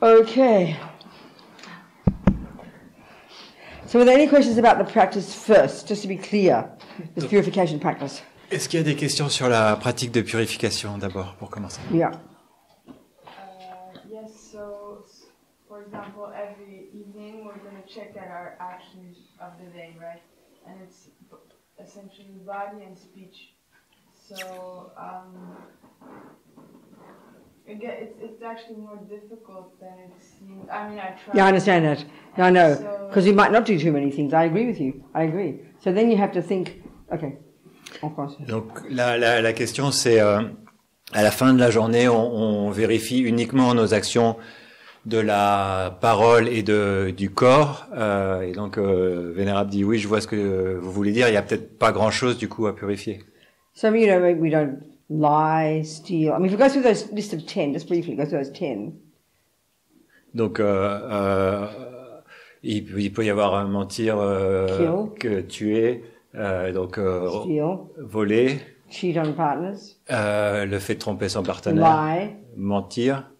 Okay. So were there any questions about the practice first, just to be clear, this purification practice? Est-ce qu'il y a des questions sur la pratique de purification d'abord, pour commencer? Yeah. Yes, so for example, every evening we're going to check at our actions of the day, right? And it's essentially body and speech. So again, it's actually more difficult than it seems. I mean, I try. Yeah, I understand that. Yeah, I know. Because you might not do too many things. I agree with you. I agree. So then you have to think, okay. Donc la question c'est à la fin de la journée on vérifie uniquement nos actions de la parole et du corps et donc Vénérable dit oui je vois ce que vous voulez dire, il y a peut-être pas grand chose du coup à purifier. So you know we don't lie, steal. I mean if we go through those list of 10 just briefly go through those 10. Donc il peut y avoir mentir, que tuer. Donc voler, cheat on partners, le fait de tromper son partenaire, lie, mentir,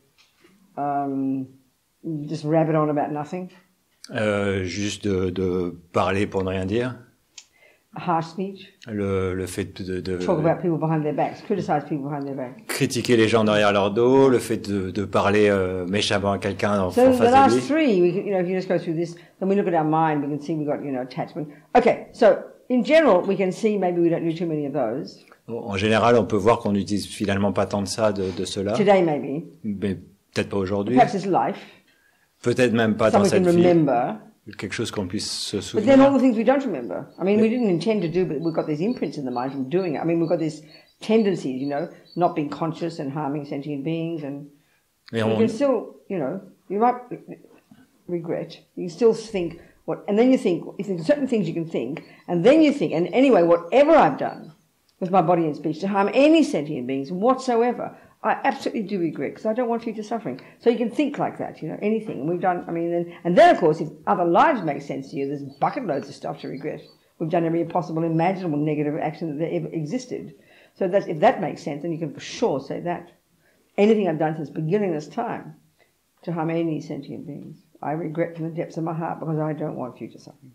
just rabbit on about nothing, juste de parler pour ne rien dire, harsh speech, le fait de talk about people behind their backs, criticize people behind their backs, critiquer les gens derrière leur dos, le fait de parler méchamment à quelqu'un en face de lui. So the last three, you know, if you just go through this, then we look at our mind, we can see we've got, you know, attachment. Okay, so in general, we can see maybe we don't do too many of those. En général, on peut voir qu'on n'utilise finalement pas tant de ça, de cela. Today, maybe. Mais peut-être pas aujourd'hui. Perhaps it's life. Peut-être même pas dans cette vie. Remember. Quelque chose qu'on puisse se souvenir. But then all the things we don't remember. I mean, we didn't intend to do, but we've got these imprints in the mind from doing it. I mean, we've got these tendencies, you know, not being conscious and harming sentient beings, and you can still, you know, you might regret. You can still think. And then you think certain things you can think, and then you think, and anyway, whatever I've done with my body and speech to harm any sentient beings whatsoever, I absolutely do regret, because I don't want future suffering. So you can think like that, you know, anything. And we've done, I mean, and then of course, if other lives make sense to you, there's bucket loads of stuff to regret. We've done every possible imaginable negative action that ever existed. So that's, if that makes sense, then you can for sure say that. Anything I've done since beginning this time to harm any sentient beings, I regret from the depths of my heart because I don't want future suffering.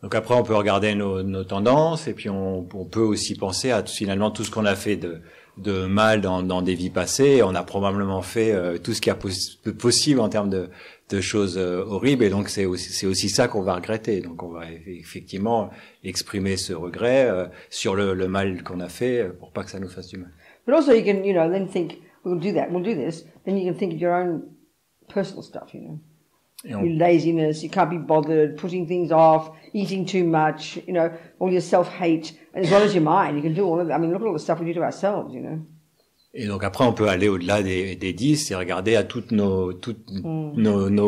Donc après, on peut regarder nos tendances et puis on peut aussi penser à finalement tout ce qu'on a fait de mal dans des vies passées. On a probablement fait tout ce qu'il y a possible en termes de choses horribles et donc c'est aussi ça qu'on va regretter. Donc on va effectivement exprimer ce regret sur le mal qu'on a fait pour pas que ça nous fasse du mal. But also you can, you know, then think, we'll do that, we'll do this. Then you can think of your own personal stuff, you know. Your laziness, you can't be bothered, putting things off, eating too much, you know, all your self-hate, as well as your mind. You can do all of that. I mean, look at all the stuff we do to ourselves, you know. Et donc après, on peut aller au-delà des 10 et regarder à toutes nos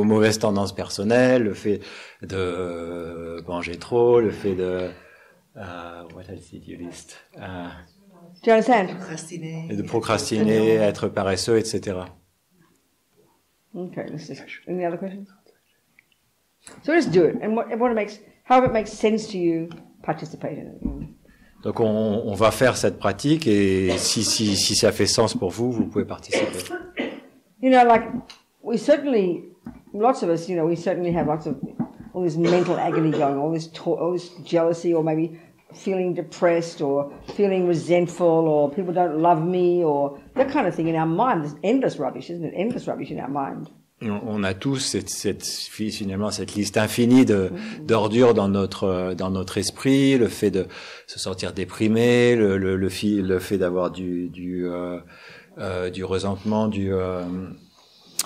mauvaises tendances personnelles, le fait de manger trop, le fait de what else did you list? Do you understand? De procrastiner, être paresseux, etc. Okay, any other questions? So just do it, and however it makes sense to you, participate in it. Donc on va faire cette pratique et si ça fait sens pour vous, vous pouvez participer. You know, like we certainly, lots of us, you know, we certainly have lots of all this mental agony going, all this jealousy, or maybe feeling depressed, or feeling resentful, or people don't love me, or that kind of thing in our mind. There's endless rubbish, isn't it? Endless rubbish in our mind. On a tous finalement cette liste infinie d'ordures dans notre esprit, le fait de se sentir déprimé, le fait d'avoir du ressentement,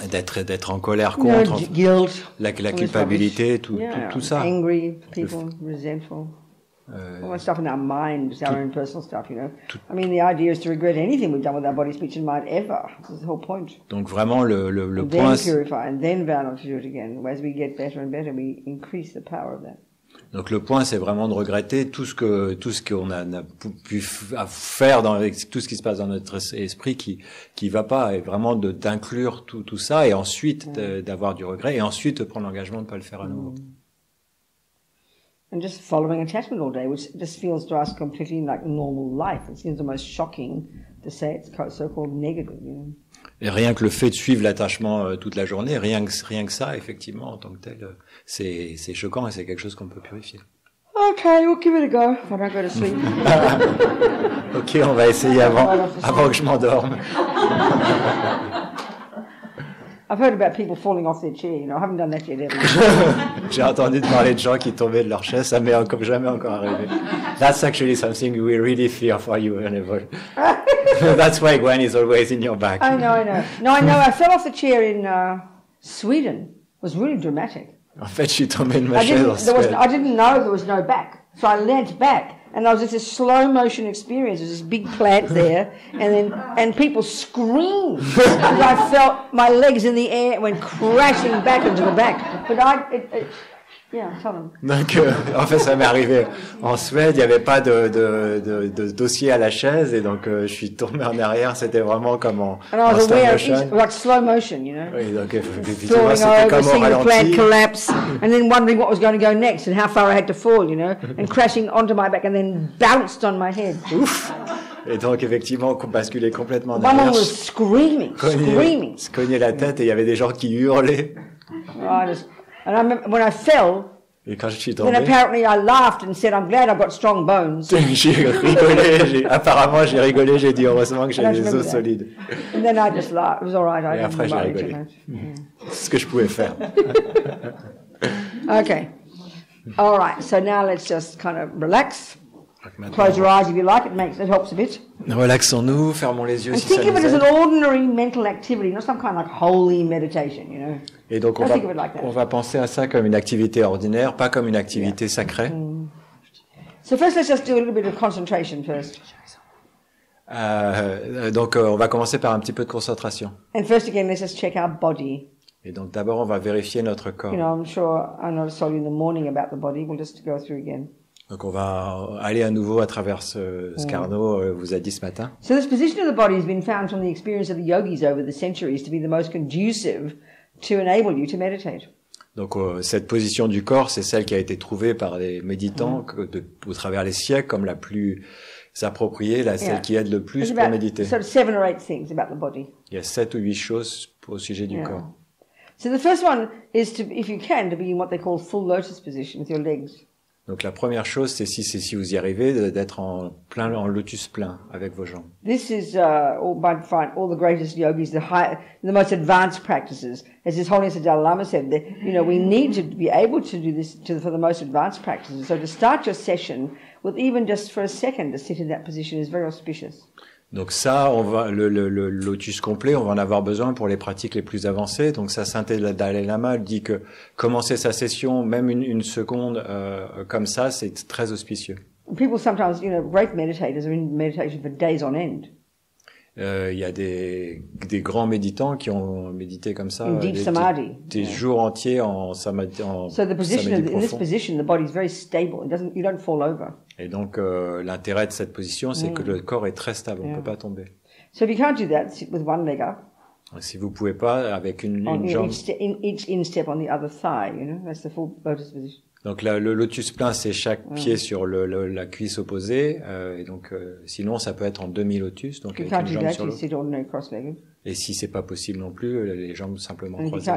d'être en colère contre, guilt, la culpabilité, tout ça. Angry people, resentful. All that stuff in our mind, our own personal stuff, you know. I mean, the idea is to regret anything we've done with our body, speech and mind ever. That's the whole point. Donc vraiment le and point. Then purify and then vow not to do it again. As we get better and better, we increase the power of that. Donc le point, c'est vraiment de regretter tout ce qu'on a pu faire avec tout ce qui se passe dans notre esprit qui va pas, et vraiment d'inclure tout ça et ensuite d'avoir du regret et ensuite de prendre l'engagement de pas le faire à nouveau. And just following attachment all day, which just feels to us completely like normal life. It seems almost shocking to say it's so-called negative, you know. Et rien que le fait de suivre l'attachement toute la journée, rien que ça, effectivement, en tant que tel, c'est choquant et c'est quelque chose qu'on peut purifier. Okay, we'll give it a go if I don't go to sleep. Ok, on va essayer avant que je m'endorme. I've heard about people falling off their chair, you know, I haven't done that yet ever. J'ai entendu parler de gens qui tombaient de leur chaise, ça m'est comme jamais encore arrivé. That's actually something we really fear for you, Neville. That's why Gwen is always in your back. I know. No, I know, I fell off the chair in Sweden. It was really dramatic. En fait, je suis tombé de ma chaise en Suède. I didn't know there was no back, so I leant back. And there was just a slow motion experience. There was this big plant there, and people screamed because I felt my legs in the air and went crashing back into the back. But yeah, tell them. Donc, en fait, ça m'est arrivé en Suède. Il n'y avait pas de dossier à la chaise, et donc je suis tombé en arrière. C'était vraiment comme en slow motion. Like slow motion, you know. Oui, donc effectivement, c'était comme au ralenti. Seeing the plant collapse, and then wondering what was going to go next and how far I had to fall, you know, and crashing onto my back and then bounced on my head. Ouf. Et donc, effectivement, on basculait complètement en arrière. Maman was screaming. Se cognait la tête, et il y avait des gens qui hurlaient. And I remember when I fell, et quand je suis tombé, then apparently I laughed and said, "I'm glad I've got strong bones." J'ai rigolé, apparemment j'ai rigolé, j'ai dit heureusement que j'ai des os solides. And then I just laughed. It was all right. Et après j'ai rigolé. C'est ce que je pouvais faire. Okay. All right. So now let's just kind of relax. Close your eyes if you like. It helps a bit. Relaxons-nous, fermons les yeux si ça nous aide. And think of it as an ordinary mental activity, not some kind of like holy meditation, you know. Et donc on va penser à ça comme une activité ordinaire, pas comme une activité sacrée. So first, let's just do a little bit of concentration first. Donc on va commencer par un petit peu de concentration. And first again, let's just check our body. Et donc d'abord on va vérifier notre corps. You know, I'm sure I know I told you in the morning about the body. We'll just go through again. Donc on va aller à nouveau à travers ce qu'Arnaud vous a dit ce matin. So this position of the body has been found from the experience of the yogis over the centuries to be the most conducive to enable you to meditate. Donc cette position du corps, c'est celle qui a été trouvée par les méditants au travers les siècles comme la plus appropriée, celle qui aide le plus pour méditer. So 7 or 8 things about the body. Il y a 7 ou 8 choses au sujet du corps. So the first one is to, if you can, to be in what they call full lotus position with your legs. Donc la première chose, c'est si vous y arrivez, d'être en lotus plein avec vos jambes. This is all the greatest yogis, the most advanced practices. As His Holiness the Dalai Lama said, that you know we need to be able to do this for the most advanced practices. So to start your session with even just for a second to sit in that position is very auspicious. Donc ça, le lotus complet, on va en avoir besoin pour les pratiques les plus avancées. Donc ça, Saint Dalai Lama dit que commencer sa session, même une seconde comme ça, c'est très auspicieux. People sometimes, you know, great meditators are in meditation for days on end. Il y a des grands méditants qui ont médité comme ça des jours entiers en samadhi. So the position in this position, the body is very stable. You don't fall over. Et donc l'intérêt de cette position, c'est que le corps est très stable, on peut pas tomber. So if you can't do that, sit with one leg up. Si vous pouvez pas, avec une jambe. Each instep on the other thigh, you know, that's the full lotus position. Donc le lotus plein, c'est chaque pied sur la cuisse opposée, et donc sinon ça peut être en demi-lotus, donc avec une jambe sur l'autre. Et si c'est pas possible non plus, les jambes simplement croisées.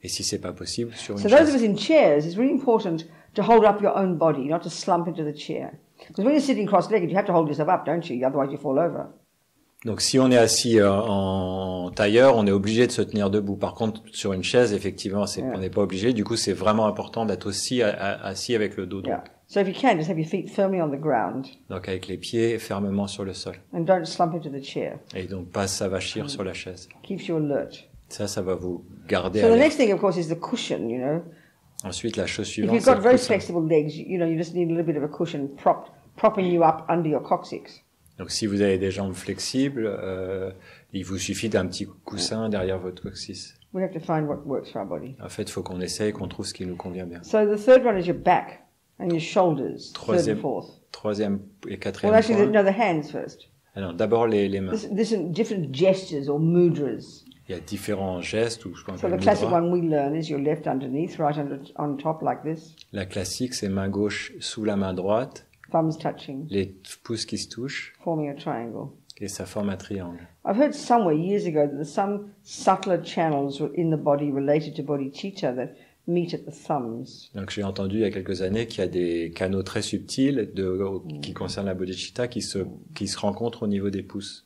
Et si c'est pas possible, sur une chaise. So those of us in chairs, it's really important to hold up your own body, not to slump into the chair. Because when you're sitting cross-legged, you have to hold yourself up, don't you? Otherwise you fall over. Donc si on est assis en tailleur, on est obligé de se tenir debout. Par contre, sur une chaise, effectivement, on n'est pas obligé. Du coup, c'est vraiment important d'être aussi assis avec le dos droit. So if you can, just have your feet firmly on the ground. Donc avec les pieds fermement sur le sol. And don't slump into the chair. Et donc pas s'avachir sur la chaise. Keeps you alert. Ça va vous garder alerte. So the next thing, of course, is the cushion, you know. Ensuite, la chose suivante, if you've got very flexible legs, you know, you just need a little bit of a cushion propping you up under your coccyx. Donc si vous avez des jambes flexibles, il vous suffit d'un petit coussin derrière votre coccyx. We have to find what works for our body. En fait, il faut qu'on essaye, qu'on trouve ce qui nous convient bien. So the third one is your back and your shoulders. Troisième et quatrième point. Well, actually, no, the hands first. Alors, d'abord les mains. There's different gestures or mudras. Il y a différents gestes ou je pense. So the classic one we learn is your left underneath, right on top like this. La classique, c'est main gauche sous la main droite. Thumbs touching. Les pouces qui se touchent. Forming a triangle. Et ça forme un triangle. I've heard somewhere years ago that there's some subtler channels in the body related to bodhicitta that meet at the thumbs. Donc j'ai entendu il y a quelques années qu'il y a des canaux très subtils qui concernent la bodhicitta qui se rencontrent au niveau des pouces.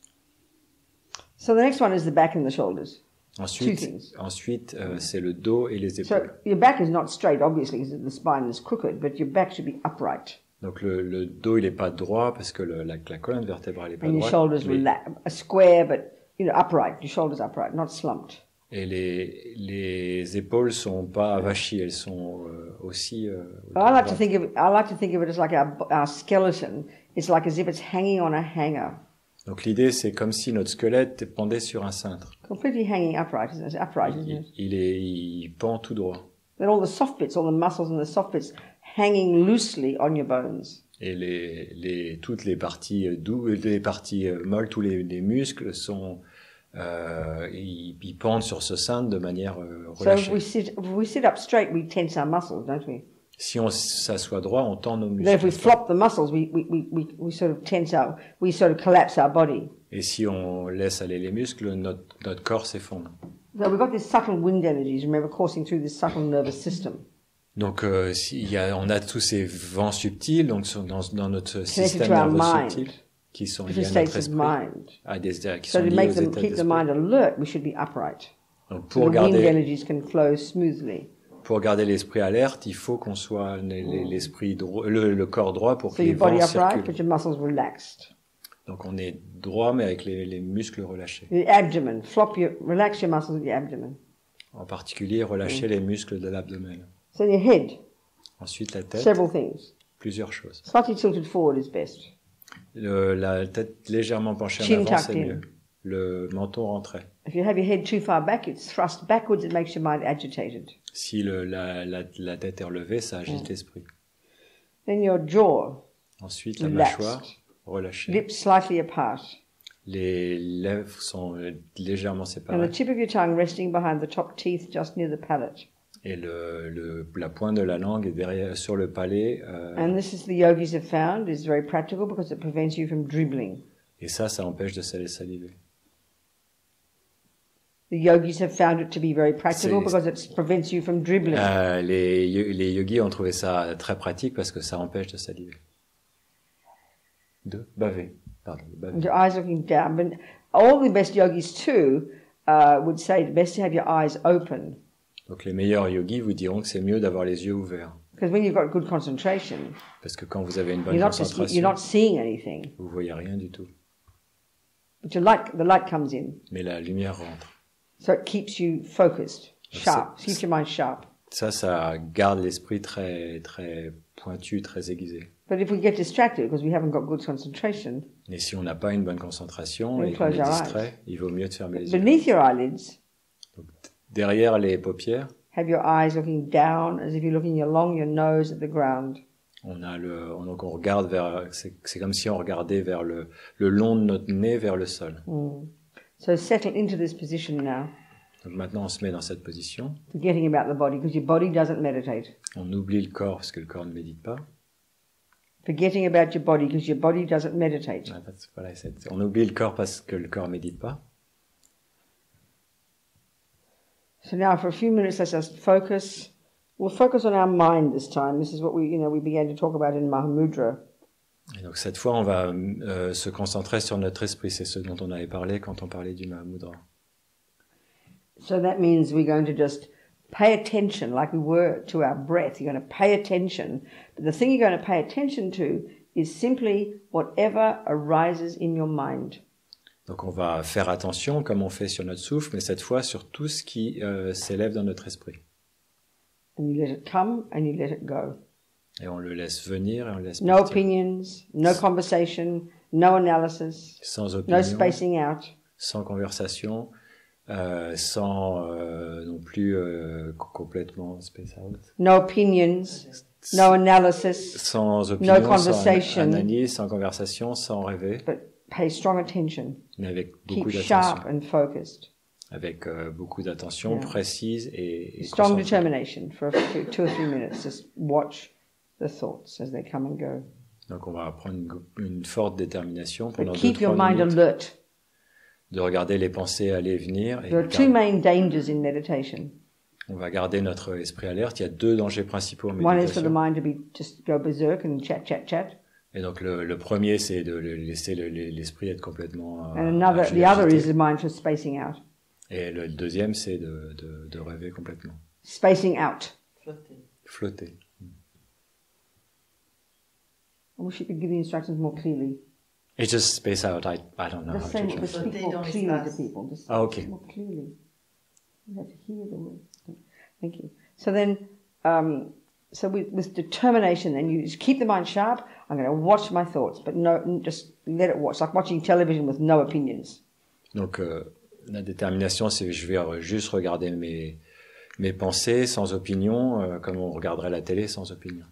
So the next one is the back and the shoulders. Ensuite, c'est le dos et les épaules. So your back is not straight, obviously, because the spine is crooked, but your back should be upright. Donc le dos il est pas droit parce que la colonne vertébrale est pas droite. And your shoulders are square, but upright. Your shoulders upright, not slumped. Et les épaules sont pas avachies, elles sont aussi. I like to think of it as like our skeleton. It's like as if it's hanging on a hanger. Donc l'idée c'est comme si notre squelette pendait sur un cintre. Completely hanging upright, isn't it? Il pend tout droit. Then all the soft bits, all the muscles and the soft bits hanging loosely on your bones. Et toutes les parties molles, tous les muscles sont ils pendent sur ce cintre de manière relâchée. So if we sit up straight, we tense our muscles, don't we? Si on s'assoit droit, on tend nos muscles. Then if we flop the muscles, we sort of we sort of collapse our body. Et si on laisse aller les muscles, notre corps s'effondre. So we've got these subtle wind energies, remember, coursing through this subtle nervous system. Donc, on a tous ces vents subtils, donc dans notre système nerveux subtil, qui sont liés à notre esprit, qui sont liés aux états d'esprit. Keep the mind alert, we should be upright. Donc, the wind energies can flow smoothly. Pour garder l'esprit alerte, il faut qu'on soit le corps droit pour que les vents circulent. But your muscles relaxed. Donc, on est droit, mais avec les muscles relâchés. The abdomen, relax your muscles of the abdomen. En particulier, relâcher les muscles de l'abdomen. So your head. Ensuite, la tête. Several things. Plusieurs choses. Slightly tilted forward is best. La tête légèrement penchée en avant, c'est mieux. Le menton rentré. If you have your head too far back, it's thrust backwards, it makes your mind agitated. Si la tête est relevée, ça agite l'esprit. Then your jaw. Ensuite, la mâchoire relâchée. Lips slightly apart. Les lèvres sont légèrement séparées. And the tip of your tongue resting behind the top teeth just near the palate. Et la pointe de la langue est derrière sur le palais. And this is the yogis have found is very practical because it prevents you from dribbling. Et ça empêche de saliver. The yogis have found it to be very practical because it prevents you from dribbling. Les yogis ont trouvé ça très pratique parce que ça empêche de saliver. De baver. Pardon, de baver. Your eyes looking down. But all the best yogis too would say it's best to have your eyes open. Donc les meilleurs yogis vous diront que c'est mieux d'avoir les yeux ouverts. Because when you've got good concentration, parce que quand vous avez une bonne concentration, you're not seeing anything. Vous voyez rien du tout. But the light comes in. Mais la lumière rentre. So it keeps you focused, sharp. Keeps your mind sharp. Ça garde l'esprit très très pointu, très aiguisé. But if we get distracted because we haven't got good concentration, mais si on n'a pas une bonne concentration et qu'on est distrait, il vaut mieux de fermer les yeux. Beneath your eyelids. Donc, derrière les paupières. Have your eyes looking down as if you're looking along your nose at the ground. Donc on regarde c'est comme si on regardait vers le long de notre nez vers le sol. So settle into this position now. Donc maintenant on se met dans cette position. Forgetting about the body because your body doesn't meditate. On oublie le corps parce que le corps ne médite pas. Forgetting about your body because your body doesn't meditate. That's what I said. On oublie le corps parce que le corps ne médite pas. So now for a few minutes let's just focus. We'll focus on our mind this time. This is what we began to talk about in Mahamudra. Et donc cette fois on va se concentrer sur notre esprit, c'est ce dont on avait parlé quand on parlait du Mahamudra. So that means we're going to just pay attention like we were to our breath. You're going to pay attention. But the thing you're going to pay attention to is simply whatever arises in your mind. Donc on va faire attention comme on fait sur notre souffle, mais cette fois sur tout ce qui s'élève dans notre esprit. And you let it come and you let it go. Et on le laisse venir et on le laisse partir. No opinions, no conversation, no analysis, sans opinion, no spacing out. Sans conversation, sans non plus complètement spaced out. No opinions, no analysis, sans opinion, no conversation, sans analyse, sans conversation, sans rêver. But pay strong attention. Mais avec beaucoup d'attention. Keep sharp and focused. Avec beaucoup d'attention précise et strong determination for 2 or 3 minutes. Just watch the thoughts as they come and go. Donc on va prendre une forte détermination pendant But keep your 2-3 mind minutes alert. de regarder les pensées aller et venir. Et There are two main dangers in meditation. on va garder notre esprit alerte. Il y a 2 dangers principaux en One is for the méditation. mind to be just go berserk and chat. Et donc le premier, c'est de laisser l'esprit être complètement And the other agité. is the mind for spacing out. Et le deuxième, c'est de rêver complètement. Spacing out. Flotter. I wish you could give the instructions more clearly. It's just space out. I don't know Just how to say, but translate. speak more clearly to people. Just Ah, okay. speak more clearly. You have to hear the words. Thank you. So then, so with determination, then you just keep the mind sharp. I'm going to watch my thoughts, but no, just let it watch, like watching television with no opinions. Donc la détermination, c'est je vais juste regarder mes pensées sans opinion, comme on regarderait la télé sans opinion.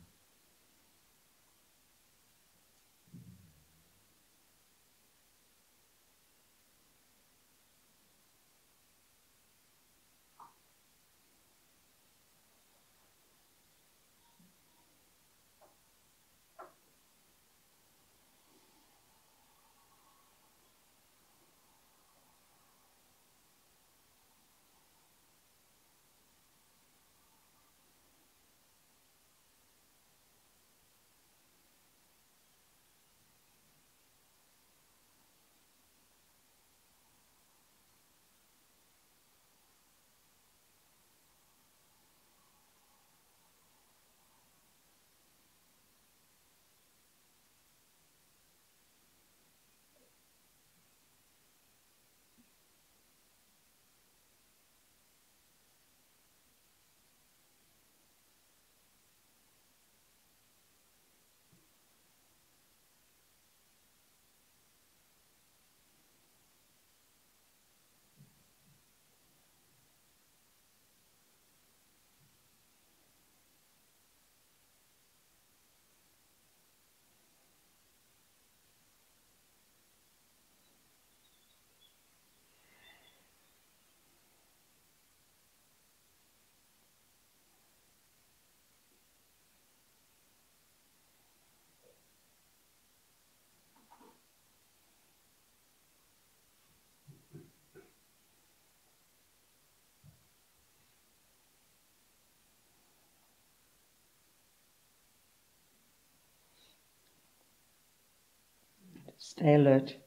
Stay alert.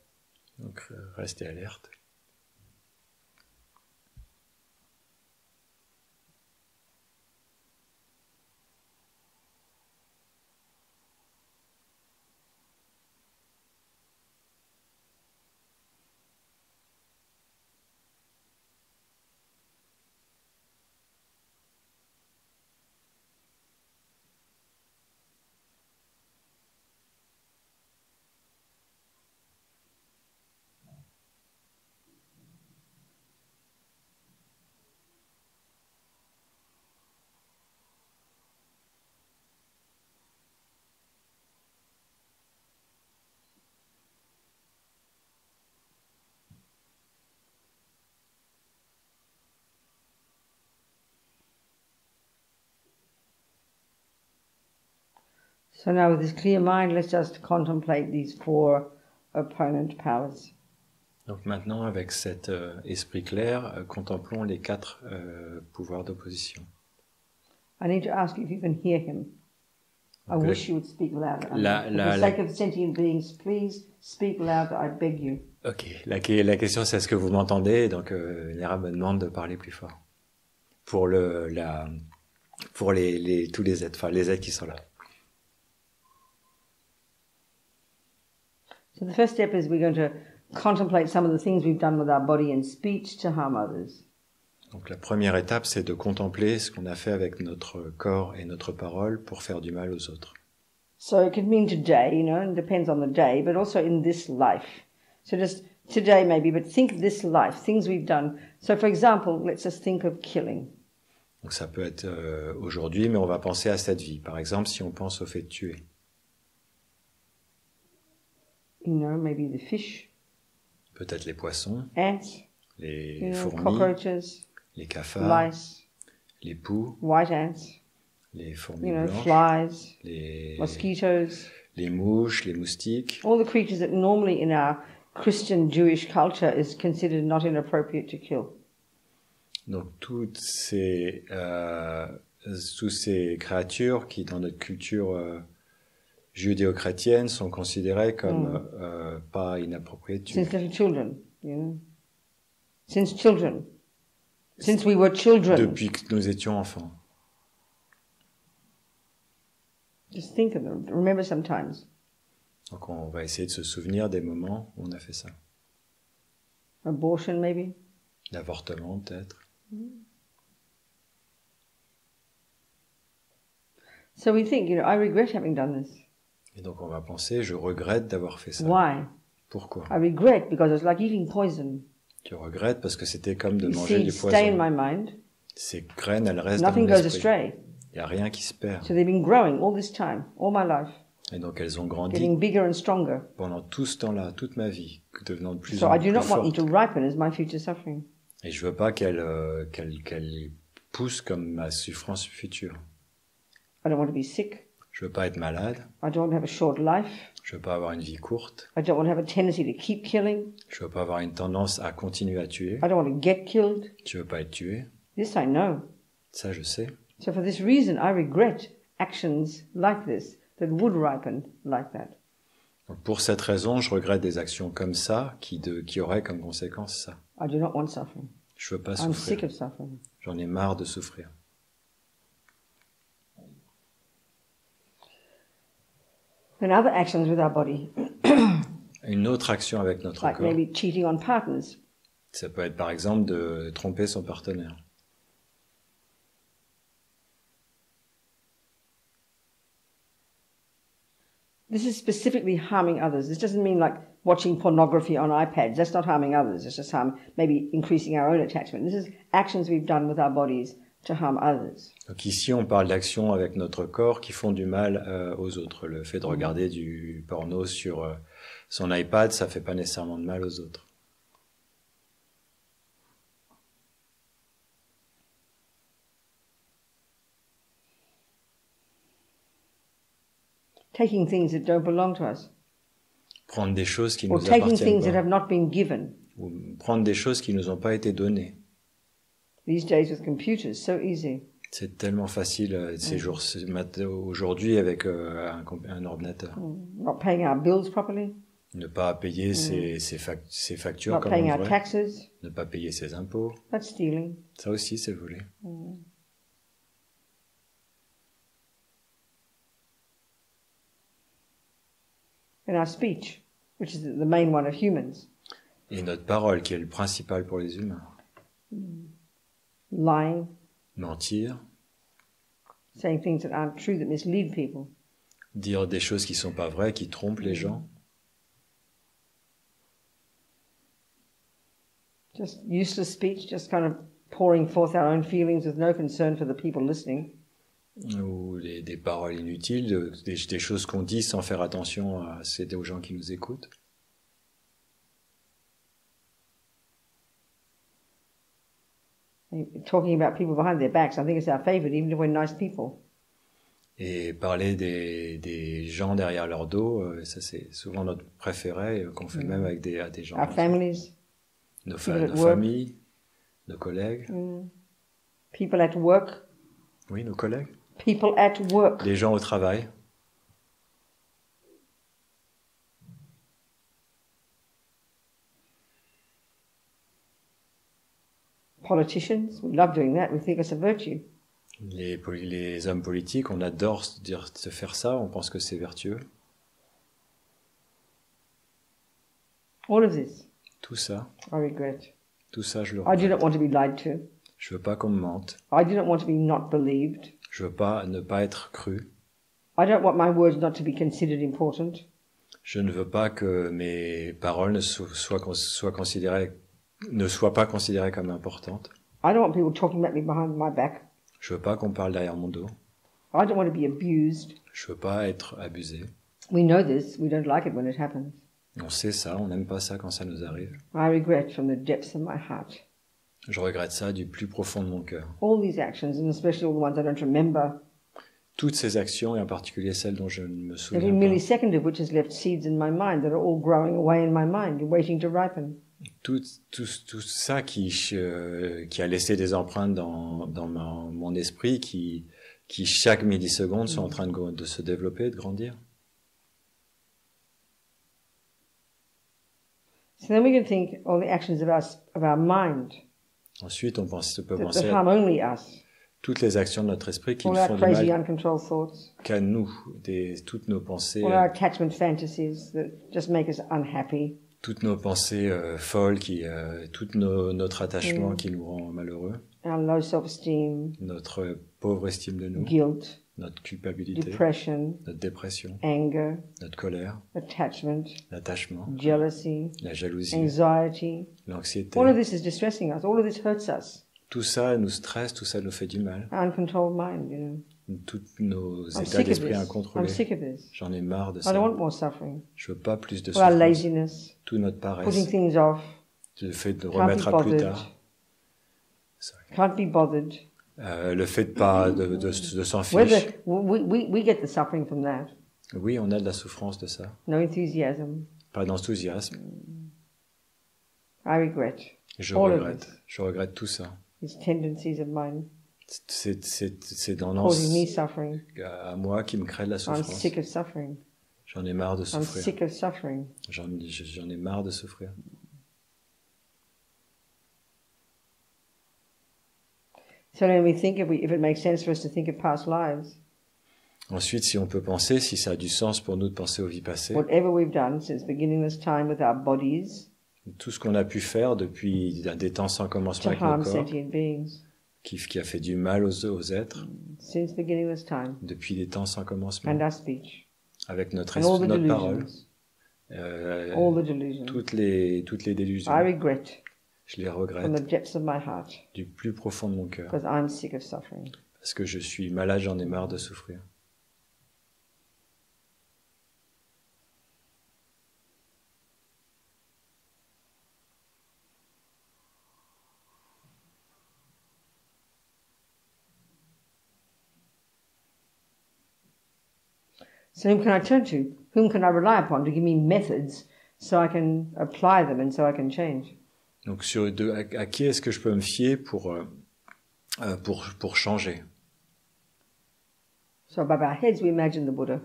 Donc restez alerte. So now with this clear mind, let's just contemplate these 4 opponent powers. Donc maintenant, avec cet esprit clair, contemplons les 4 pouvoirs d'opposition. I need to ask you if you can hear him. I Okay. wish you would speak louder. For the sake of sentient beings, please speak louder, I beg you. Ok, la question c'est est-ce que vous m'entendez? Donc Nera me demande de parler plus fort. Pour tous les êtres, enfin les êtres qui sont là. So the first step is we're going to contemplate some of the things we've done with our body and speech to harm others. Donc la première étape, c'est de contempler ce qu'on a fait avec notre corps et notre parole pour faire du mal aux autres. So it could mean today, it depends on the day, but also in this life. So just today maybe, but think this life, things we've done. So for example, let's just think of killing. Donc ça peut être aujourd'hui, mais on va penser à cette vie. Par exemple, si on pense au fait de tuer. Maybe the fish. Peut-être les poissons, Ants. les fourmis, cockroaches. les cafards, Lice. les poux, White ants. les fourmis blanches, Flies. les Mosquitoes. Les mouches, les moustiques. All the creatures that normally in our Christian Jewish culture is considered not inappropriate to kill. Donc toutes ces créatures qui dans notre culture judéo-chrétienne sont considérées comme pas inappropriées de tuer. Since little children, you know. Since children. Since we were children. Depuis que nous étions enfants. Just think of them. Remember sometimes. Donc on va essayer de se souvenir des moments où on a fait ça. Abortion, maybe. L'avortement, peut-être. So we think, I regret having done this. Et donc on va penser, je regrette d'avoir fait ça. Why? Pourquoi? I regret because it's like eating poison. Tu regrettes parce que c'était comme de manger du Seeds stay in poison. my mind. Ces graines, elles restent dans Nothing mon goes esprit. astray. Il n'y a rien qui se perd. So they've been growing all this time, all my life, Et donc elles ont grandi getting bigger and stronger. pendant tout ce temps-là, toute ma vie, devenant de plus So en I do plus not want them fortes. to ripen as my future suffering. Et je veux pas qu'elles poussent comme ma souffrance future. I don't want to be sick. Je veux pas être malade. I don't want to have a short life. Je veux pas avoir une vie courte. I don't want to have a tendency to keep killing. Je veux pas avoir une tendance à continuer à tuer. I don't want to get killed. Je veux pas être tué. This I know. Ça, je sais. So for this reason, I regret actions like this that would ripen like that. Donc, pour cette raison, je regrette des actions comme ça qui auraient comme conséquence ça. I do not want suffering. Je veux pas I'm sick souffrir. of suffering. J'en ai marre de souffrir. And other actions with our body, Une autre action avec notre like corps, maybe cheating on partners. ça peut être par exemple de tromper son partenaire. This is specifically harming others. This doesn't mean like watching pornography on iPads. That's not harming others. It's just maybe increasing our own attachment. This is actions we've done with our bodies to harm others. Donc ici, on parle d'actions avec notre corps qui font du mal aux autres. Le fait de regarder du porno sur son iPad, ça fait pas nécessairement de mal aux autres. Taking things that don't belong to us. Prendre des choses qui Or nous taking appartiennent things that pas. have not been given. Ou prendre des choses qui nous ont pas été données. These days with computers, so easy. C'est tellement facile aujourd'hui avec un ordinateur. Not paying our bills properly, Ne pas payer ses factures not comme paying on our devrait. taxes. Ne pas payer ses impôts. That's stealing. Ça aussi, c'est voler. And our speech, which is the main one of humans. Et notre parole, qui est le principal pour les humains. Lying, Mentir, saying things that aren't true, that mislead people. dire des choses qui sont pas vraies, qui trompent les gens. Just useless speech, just kind of pouring forth our own feelings with no concern for the people listening. Ou des paroles inutiles, des choses qu'on dit sans faire attention aux gens qui nous écoutent. Talking about people behind their backs, I think it's our favorite, even if we're nice people. Et parler des gens derrière leur dos, ça c'est souvent notre préféré, qu'on fait même avec des gens. Our families, Nos people at work. familles, nos collègues. people at work, Oui, nos collègues. people at work. Les gens au travail. Politicians, we love doing that, we think it's a virtue. Les hommes politiques, on adore se faire ça, on pense que c'est vertueux. All of this, Tout ça, I regret. je le I do regrette. not want to be lied to. Je veux pas qu'on me mente. I do not want to be not believed. Je veux pas ne pas être cru. I don't want my words not to be considered important. Je ne veux pas que mes paroles ne soient pas considérées comme importantes. I don't want people talking about me behind my back. Je veux pas qu'on parle derrière mon dos. I don't want to be abused. Je veux pas être abusé. We know this. We don't like it when it happens. On sait ça, on n'aime pas ça quand ça nous arrive. I regret from the depths of my heart. Je regrette ça du plus profond de mon cœur. All these actions, and especially all the ones I don't remember. toutes ces actions, et en particulier celles dont je ne me souviens Every pas, millisecond of which has left seeds in my mind that are all growing away in my mind, waiting to ripen. tout ça qui a laissé des empreintes dans mon esprit, qui chaque milliseconde sont en train de se développer, de grandir. So then we can think all the actions of our mind Ensuite, on peut that penser harm à only us. toutes les actions de notre esprit qui All ne our font du crazy, mal uncontrolled thoughts, qu'à nous, toutes nos pensées, all our attachment fantasies that just make us unhappy, toutes nos pensées folles, tout notre attachement qui nous rend malheureux, our low self-esteem, notre pauvre estime de nous, guilt, notre culpabilité, depression, notre dépression, anger, notre colère, attachment, l'attachement, jealousy, la jalousie, anxiety. l'anxiété. All of this is distressing us. All of this hurts us. Tout ça nous stresse, tout ça nous fait du mal. Our uncontrolled mind, you know. Tous nos I'm états sick of d'esprit this. I'm incontrôlés. sick of this. J'en ai marre de I ça. don't want more suffering. Je veux pas plus de All our souffrance. laziness, Toute notre putting paresse, things off, le fait de can't remettre be à plus bothered, tard, can't be bothered. le fait de s'en fiche. We get the suffering from that. Oui, on a de la souffrance de ça. No enthusiasm. Pas d'enthousiasme. I regret Je all of regrette. it. Je regrette tout ça. These tendencies of mine C'est causing me tendance suffering. à moi qui me crée de la I'm souffrance. sick of suffering. J'en ai marre de I'm souffrir. sick of suffering. J'en ai marre de souffrir. So when we think, if it makes sense for us to think of past lives, Ensuite, si on peut penser, si ça a du sens pour nous de penser aux vies passées, whatever we've done since beginning this time with our bodies tout ce qu'on a pu faire depuis des temps sans to commencement avec harm nos corps, sentient beings, qui a fait du mal aux êtres, since beginning this time, depuis des temps sans commencement, and our speech, avec notre and all the parole, delusions, all the delusions, toutes les délusions. I regret Je les from regrette the depths of my heart, du plus profond de mon cœur, because I'm sick of suffering. parce que je suis malade, j'en ai marre de souffrir. So whom can I turn to? Whom can I rely upon to give me methods so I can apply them and so I can change? Donc à qui est-ce que je peux me fier pour changer? So above our heads we imagine the Buddha.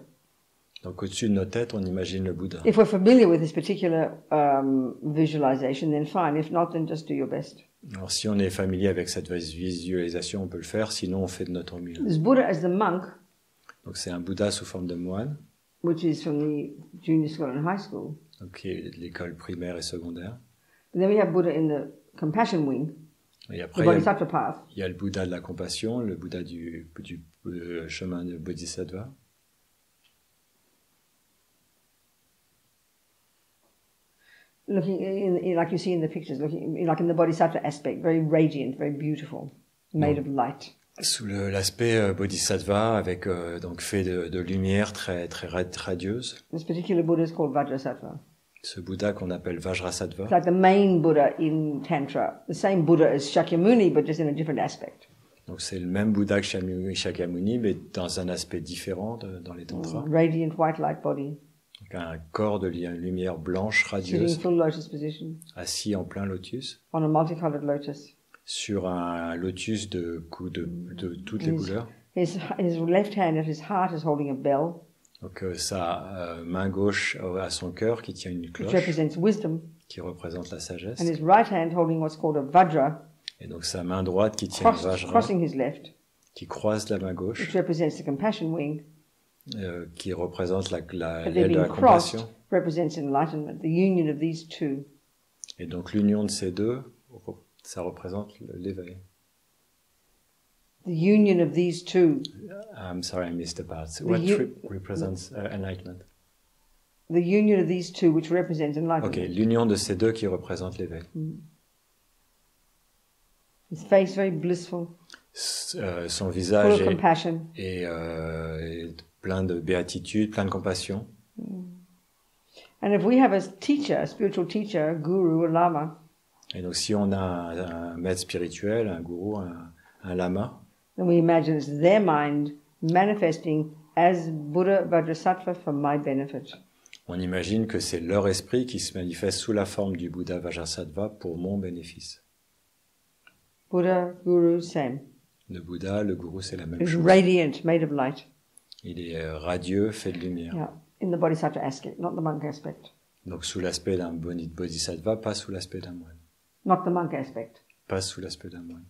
Donc au-dessus de nos têtes, on imagine le Bouddha. If we're familiar with this particular visualization, then fine. If not, then just do your best. Alors si on est familier avec cette visualisation, on peut le faire, sinon on fait de notre mieux. This Buddha as the monk, Donc c'est un Bouddha sous forme de moine, which is from the junior school and high school. donc qui est de l'école primaire et secondaire. And then we have Buddha in the compassion wing, Et the après, Bodhisattva path. il y a le Bouddha de la compassion, le Bouddha du chemin de Bodhisattva. Looking like you see in the pictures, looking like in the Bodhisattva aspect, very radiant, very beautiful, made of light. Sous l'aspect Bodhisattva, avec donc fait de lumière très radieuse. This particular Buddha is called Vajrasattva. Ce Bouddha qu'on appelle Vajrasattva. It's like the main Buddha in Tantra, the same Buddha as Shakyamuni, but just in a different aspect. Donc c'est le même Bouddha que Shakyamuni, mais dans un aspect différent dans les tantras. Radiant white light body, Donc un corps de lumière blanche sitting in radieuse, full lotus position assis en plein lotus, on a multicolored lotus. sur un lotus de toutes les couleurs. His left hand at his heart is holding a bell, Donc sa main gauche à son cœur qui tient une which cloche represents wisdom, qui représente la sagesse, and his right hand holding what's called a vajra, et donc sa main droite qui tient un vajra, crossing his left, qui croise la main gauche, which represents the compassion wing. qui représente But l'aile they're de la being crossed compassion. represents enlightenment, the union of these two. Et donc l'union de ces deux, ça représente l'éveil. The union of these two. I'm sorry, I missed the part. What represents enlightenment? The union of these two, which represents enlightenment. Ok, l'union de ces deux qui représente l'éveil. His face very blissful, Son full visage of compassion. est plein de béatitude, plein de compassion. And if we have a teacher, a spiritual teacher, a guru, a lama, Et donc si on a un maître spirituel, un gourou, un lama, then we imagine it's their mind manifesting as Buddha Vajrasattva for my benefit. On imagine que c'est leur esprit qui se manifeste sous la forme du Bouddha Vajrasattva pour mon bénéfice. Buddha, Guru, same. Le Bouddha, le Guru, c'est la même He's chose. radiant, made of light. Il est radieux, fait de lumière. Yeah, in the Bodhisattva aspect, not the monk aspect. Donc sous l'aspect d'un bodhisattva, pas sous l'aspect d'un moine. Not the monk aspect. Pas sous l'aspect d'un moine.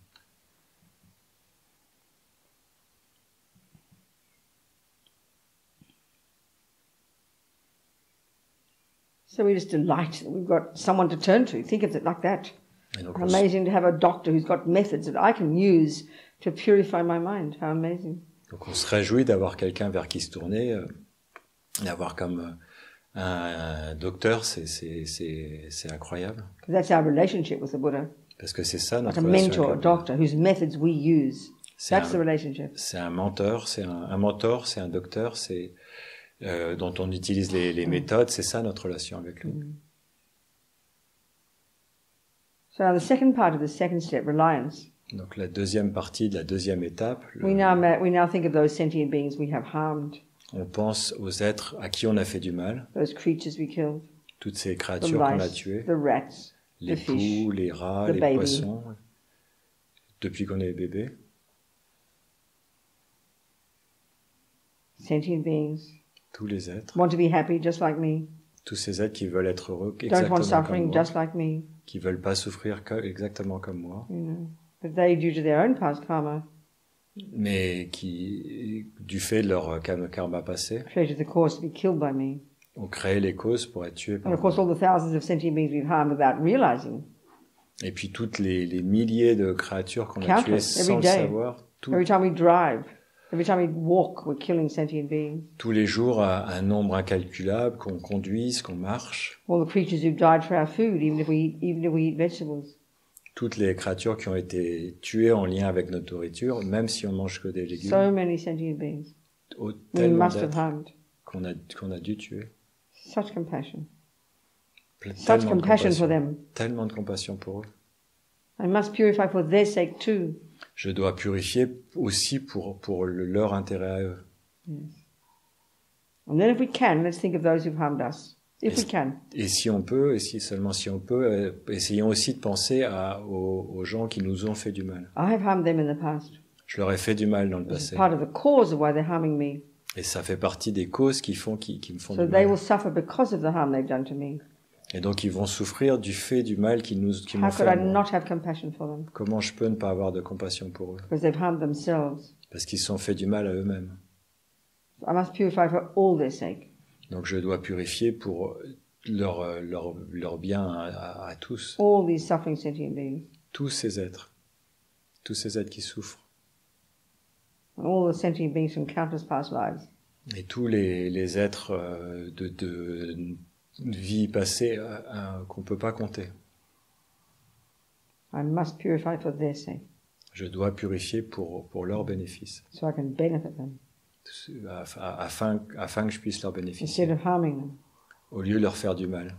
So we're just delighted that we've got someone to turn to. Think of it like that. Et donc, Amazing to have a doctor who's got methods that I can use to purify my mind. How amazing. donc on se réjouit d'avoir quelqu'un vers qui se tourner, d'avoir comme un docteur, c'est incroyable. That's our relationship with the Buddha. Parce que c'est ça Like notre a relation mentor, a avec le Bouddha. doctor, whose methods we use. C'est That's the relationship. C'est un mentor, c'est un mentor, c'est un docteur, c'est dont on utilise les méthodes, c'est ça notre relation avec lui. So now the second part of the second step, reliance. Donc la deuxième partie de la deuxième étape, We now think of those sentient beings we have harmed, on pense aux êtres à qui on a fait du mal, those creatures we killed, toutes ces the créatures qu'on a lice, tuées, the rats, les the fish, poux, les rats, the les baby. poissons, depuis qu'on est bébé, sentient beings, tous les êtres, want to be happy just like me, tous ces êtres qui veulent être heureux don't want exactement comme suffering moi, just like me, qui veulent pas souffrir exactement comme moi, you know. But they, due to their own past karma, mais qui, du fait de leur karma passé, created the cause to be killed by me. ont créé les causes pour être tués And par of course, moi. all the thousands of sentient beings we've harmed without realizing. Et puis toutes les milliers de créatures qu'on a Countless, tuées sans every le day. savoir, Every time we drive, every time we walk, we're killing sentient beings. tous les jours, un nombre incalculable, qu'on conduise, qu'on marche. All the creatures who've died for our food, even if we eat vegetables. Toutes les créatures qui ont été tuées en lien avec notre nourriture, même si on mange que des légumes. So many sentient beings we Tellement must have d'êtres harmed. qu'on a dû tuer. Such compassion. Such Tellement de compassion for compassion. them. Tellement de compassion pour eux. I must purify for their sake too. Je dois purifier aussi pour leur intérêt à eux. And then if we can, let's think of those who've harmed us. If we can. Et si on peut, et seulement si on peut, essayons aussi de penser aux gens qui nous ont fait du mal. I have harmed them in the past. Je leur ai fait du mal dans le It's passé. part of the cause of why they're harming me. Et ça fait partie des causes qui me font So du they mal. will suffer because of the harm they've done to me. Et donc ils vont souffrir du fait du mal qu'ils m'ont How fait could à I moi. not have compassion for them? Comment je peux ne pas avoir de compassion pour eux? Because they've harmed themselves. Parce qu'ils se sont fait du mal à eux-mêmes. I must purify for all their sake. Donc je dois purifier pour leur bien à tous. All these suffering sentient beings. Tous ces êtres qui souffrent. And all the sentient beings from countless past lives. Et tous les êtres de vie passée qu'on peut pas compter. I must purify for their sake. Je dois purifier pour leur bénéfice, So I can benefit them. afin que je puisse leur bénéficier, Instead of harming them. au lieu de leur faire du mal.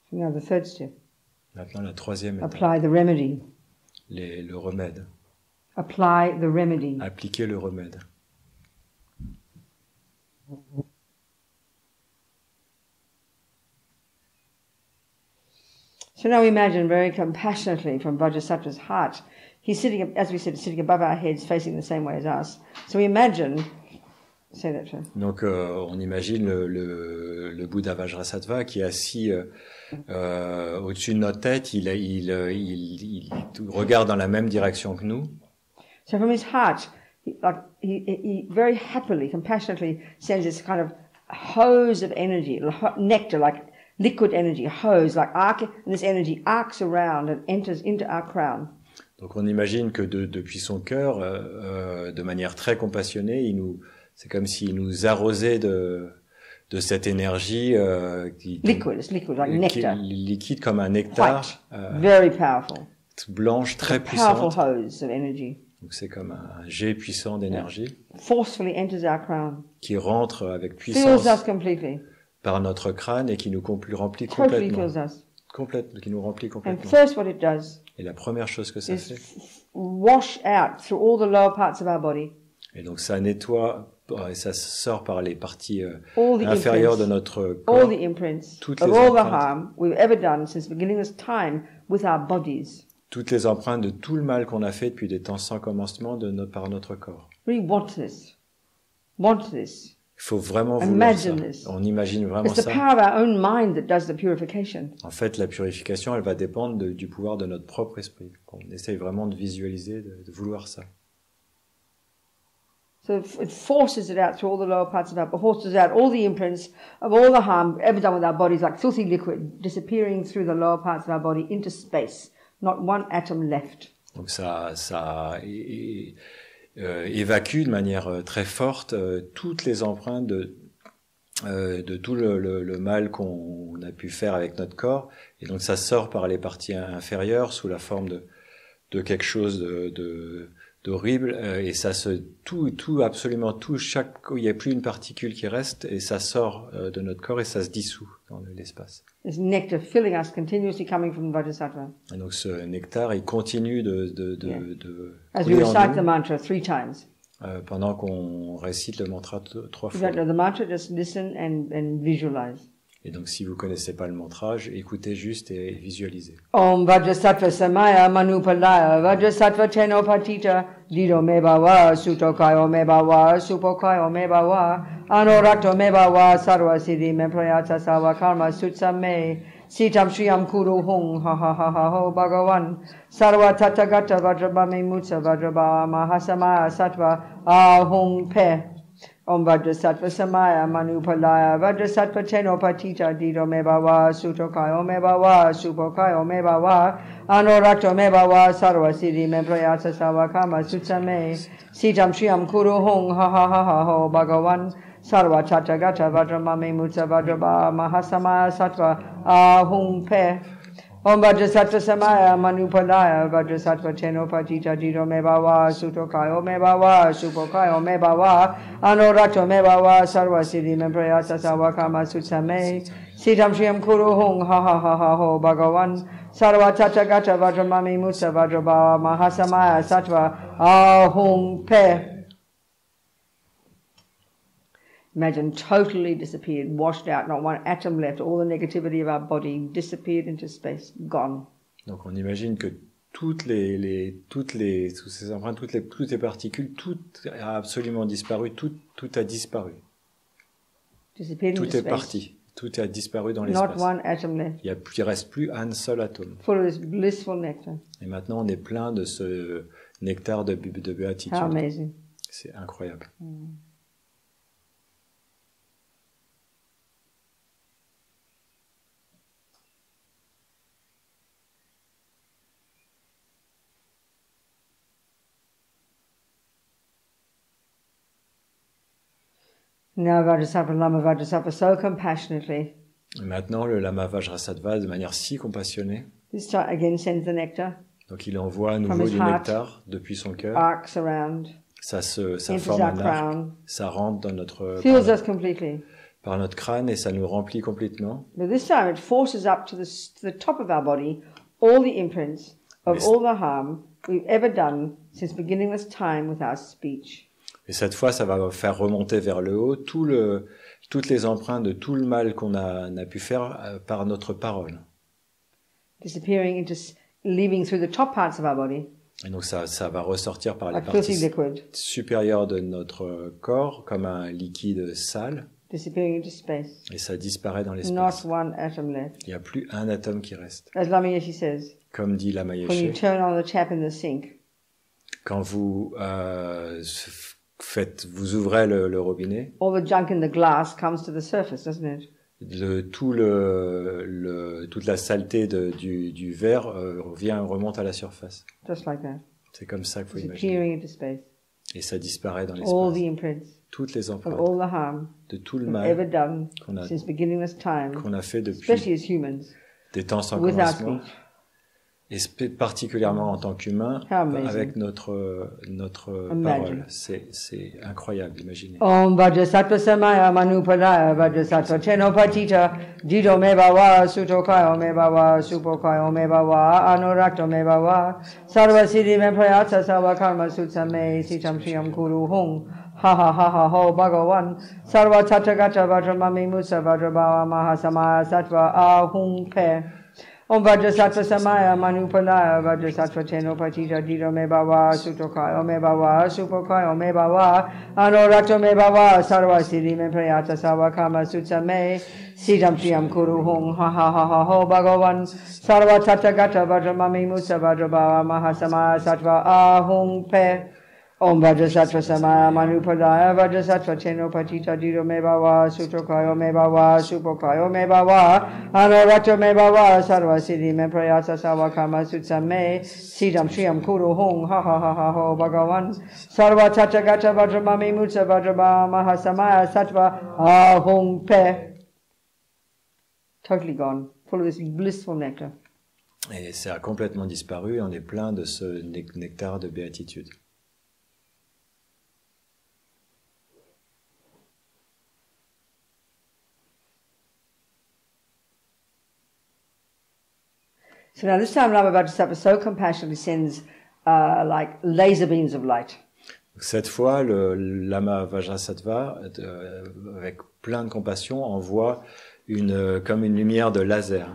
So now the third step. Maintenant, la troisième étape, Apply the remedy. le remède. Apply the remedy. Appliquer le remède. So now imagine very compassionately from Vajrasattva's heart. He's sitting, as we said, sitting above our heads, facing the same way as us. So we imagine, say that first. Donc, on imagine le Bouddha Vajrasattva qui est assis au-dessus de notre tête. Il regarde dans la même direction que nous. So from his heart, he very happily, compassionately sends this kind of hose of energy, nectar, like liquid energy, hose, like arc, and this energy arcs around and enters into our crown. Donc on imagine que depuis son cœur, de manière très compassionnée, c'est comme s'il nous arrosait de cette énergie Liquid, it's liquid, like nectar. liquide comme un nectar, White, very powerful. blanche, très Powerful puissante. hose of energy. Donc c'est comme un jet puissant d'énergie Forcefully enters our crown. qui rentre avec Fills puissance us completely. par notre crâne et qui nous remplit Totally complètement, fills us. complète, qui nous remplit And complètement. first what it does Et la première chose que ça is fait, wash out through all the lower parts of our body et donc ça nettoie, et ça sort par les parties all the inférieures de imprints, notre all corps, the imprints toutes of les all the empreintes. harm we've ever done since beginning this time with our bodies. toutes les empreintes de tout le mal qu'on a fait depuis des temps sans commencement par notre corps. Really want this. Want this. Il faut vraiment vouloir ça. Imagine this. On imagine vraiment It's the ça. power of our own mind that does the purification. En fait, la purification, elle va dépendre du pouvoir de notre propre esprit. On essaye vraiment de visualiser, de vouloir ça. So it forces it out through all the lower parts of our body, forces out all the imprints of all the harm ever done with our bodies, like filthy liquid, disappearing through the lower parts of our body into space. Not one atom left. Donc ça évacue de manière très forte toutes les empreintes de tout le mal qu'on a pu faire avec notre corps, et donc ça sort par les parties inférieures sous la forme de quelque chose d'horrible, et ça absolument tout, il n'y a plus une particule qui reste, et ça sort de notre corps et ça se dissout dans l'espace. There's nectar filling us continuously coming from the Vajrasattva. Et donc ce nectar, il continue de As we couler en recite nous, the mantra 3 times. pendant qu'on récite le mantra 3 If you fois. don't know the mantra, just listen and visualize. Et donc si vous connaissez pas le mantra, écoutez juste et visualisez. Om Vajrasattva Samaya Manupalaya Vajrasattva Tenopatita Dido Mebawa Sutokayo Mebawa Supokayo Mebawa Anorakto Mebawa Sarva Siddhi Memprayata Sawa Karma Sutsame Sitam Shriyam Kuru Hung Ha Ha Ha Ha Ho Bhagavan Sarva Tathagata Vajrabhami Mutsa Vajrabha Mahasamaya Sattva Ahung Pe Om Vajrasattva Samaya Manupalaya Vajrasattva Tenopatita Dido Mebawa Sutokayo Mebawa Supokayo Mebawa Anorakto Mebawa Sarva Siddhi Memprayasa Sawa Kama Sutsame Sitam Shriyam Kuru Hung Ha Ha Ha Ha Ho Bhagavan Sarva Tathagata Vajramami Mutsa Vajrabha Mahasamaya Sattva Ahung Pe Om Vajrasattva Samaya Manupalaya Vajrasattva Tenopatita Dido Mebawa Sutokayo Mebawa Supokayo Mebawa Anorakto Mebawa Sarva Siddhi Memprayasa Sawa Kama Sutsame Sitam Shriyam Kuru Hung Ha Ha Ha Ha Ho Bhagavan Sarva Tathagata Vajramami Mutsa Vajrabha Mahasamaya Sattva Ahung Pe. Imagine totally disappeared, washed out, not one atom left, all the negativity of our body disappeared into space, gone. Donc on imagine que toutes ces empreintes, toutes les particules, tout a absolument disparu, tout a disparu. Disappeared Tout into est space. parti, tout a disparu dans Not l'espace. one atom left. Il reste plus un seul atome. Full of this blissful nectar. Et maintenant on est plein de ce nectar de béatitude. How amazing. C'est incroyable. Now Vajrasattva, Lama Vajrasattva, so compassionately, Et maintenant le lama Vajrasattva, de manière si compassionnée, this time again sends the nectar, donc il envoie à From nouveau his du heart. nectar depuis son cœur, arcs around, ça enters forme our un arc, crown, ça rentre dans notre fills us completely. par notre crâne et ça nous remplit complètement. But this time it forces up to the top of our body all the imprints of Yes. all the harm we've ever done since beginningless time with our speech. Et cette fois, ça va faire remonter vers le haut toutes les empreintes de tout le mal qu'on a pu faire par notre parole. Disappearing into, leaving through the top parts of our body, Et donc ça va ressortir par les like filthy parties liquid, supérieures de notre corps comme un liquide sale, disappearing into space. et ça disparaît dans Not l'espace. one atom left. Il n'y a plus un atome qui reste. As Lama Yeshe says, Comme dit Lama when you Yeshe, turn on the tap in the sink, quand vous vous ouvrez le robinet, all the junk in the glass comes to the surface, doesn't it? toute la saleté du verre remonte à la surface. Just like that. C'est comme ça qu'il faut imaginer. Disappearing into space. Et ça disparaît dans All l'espace. the imprints Toutes les of empreintes all the harm de tout le we've ever mal done qu'on a, since beginningless time, qu'on a fait especially depuis as humans, des temps sans with our commencement, speech. Et particulièrement en tant qu'humain, avec notre parole. C'est incroyable, imaginez. Om Vajrasattva Samaya Manupadaya Vajrasattva Chenopatita Dido Me Bhava Sutokaya Me Bhava Supokaya Me Bhava Anurakta Me Bhava Sarva Siddhi Me Prayatsa Sarva Karma Sutsame Sitam Shriyam Kuru Hung Ha ha ha ha ho Bhagavan Sarva Tathagata Vajramami Musa Vajrabhava Mahasamaya Sattva Ahung Pe Om Vajrasattva Samaya Manupadaya Vajrasattva Chenopatita Dido Me Bhava Sutokaya Me Bhava Supokaya Me Bhava Anurakta Me Bhava Sarva Siddhi Me Prayatsa Sarva Karma Sutsame Siddham Shriyam Kuru Hung Ha ha ha ha ho Bhagavan Sarva Tathagata Vajramami Musa Vajrabhava Mahasamaya Sattva Ahung Pe Om Vajrasattva Samaya Manupadaya Vajrasattva Chenopatita Dido Me Bhava Sutokaya Me Bhava Supokaya Me Bhava Anurakta Me Bhava Sarva Siddhi Me Prayatsa Sarva Karma Sutsame Siddham Shriyam Kuru Hung Ha ha ha ha ho Bhagavan Sarva Tathagata Vajramami Musa Vajrabhava Mahasamaya Sattva Ahung Pe. Totally gone, full of this blissful nectar. Et ça a complètement disparu, on est plein de ce nectar de béatitude. So now this time Lama Vajrasattva so compassionately sends like laser beams of light. Cette fois, le Lama Vajrasattva, avec plein de compassion, envoie comme une lumière de laser.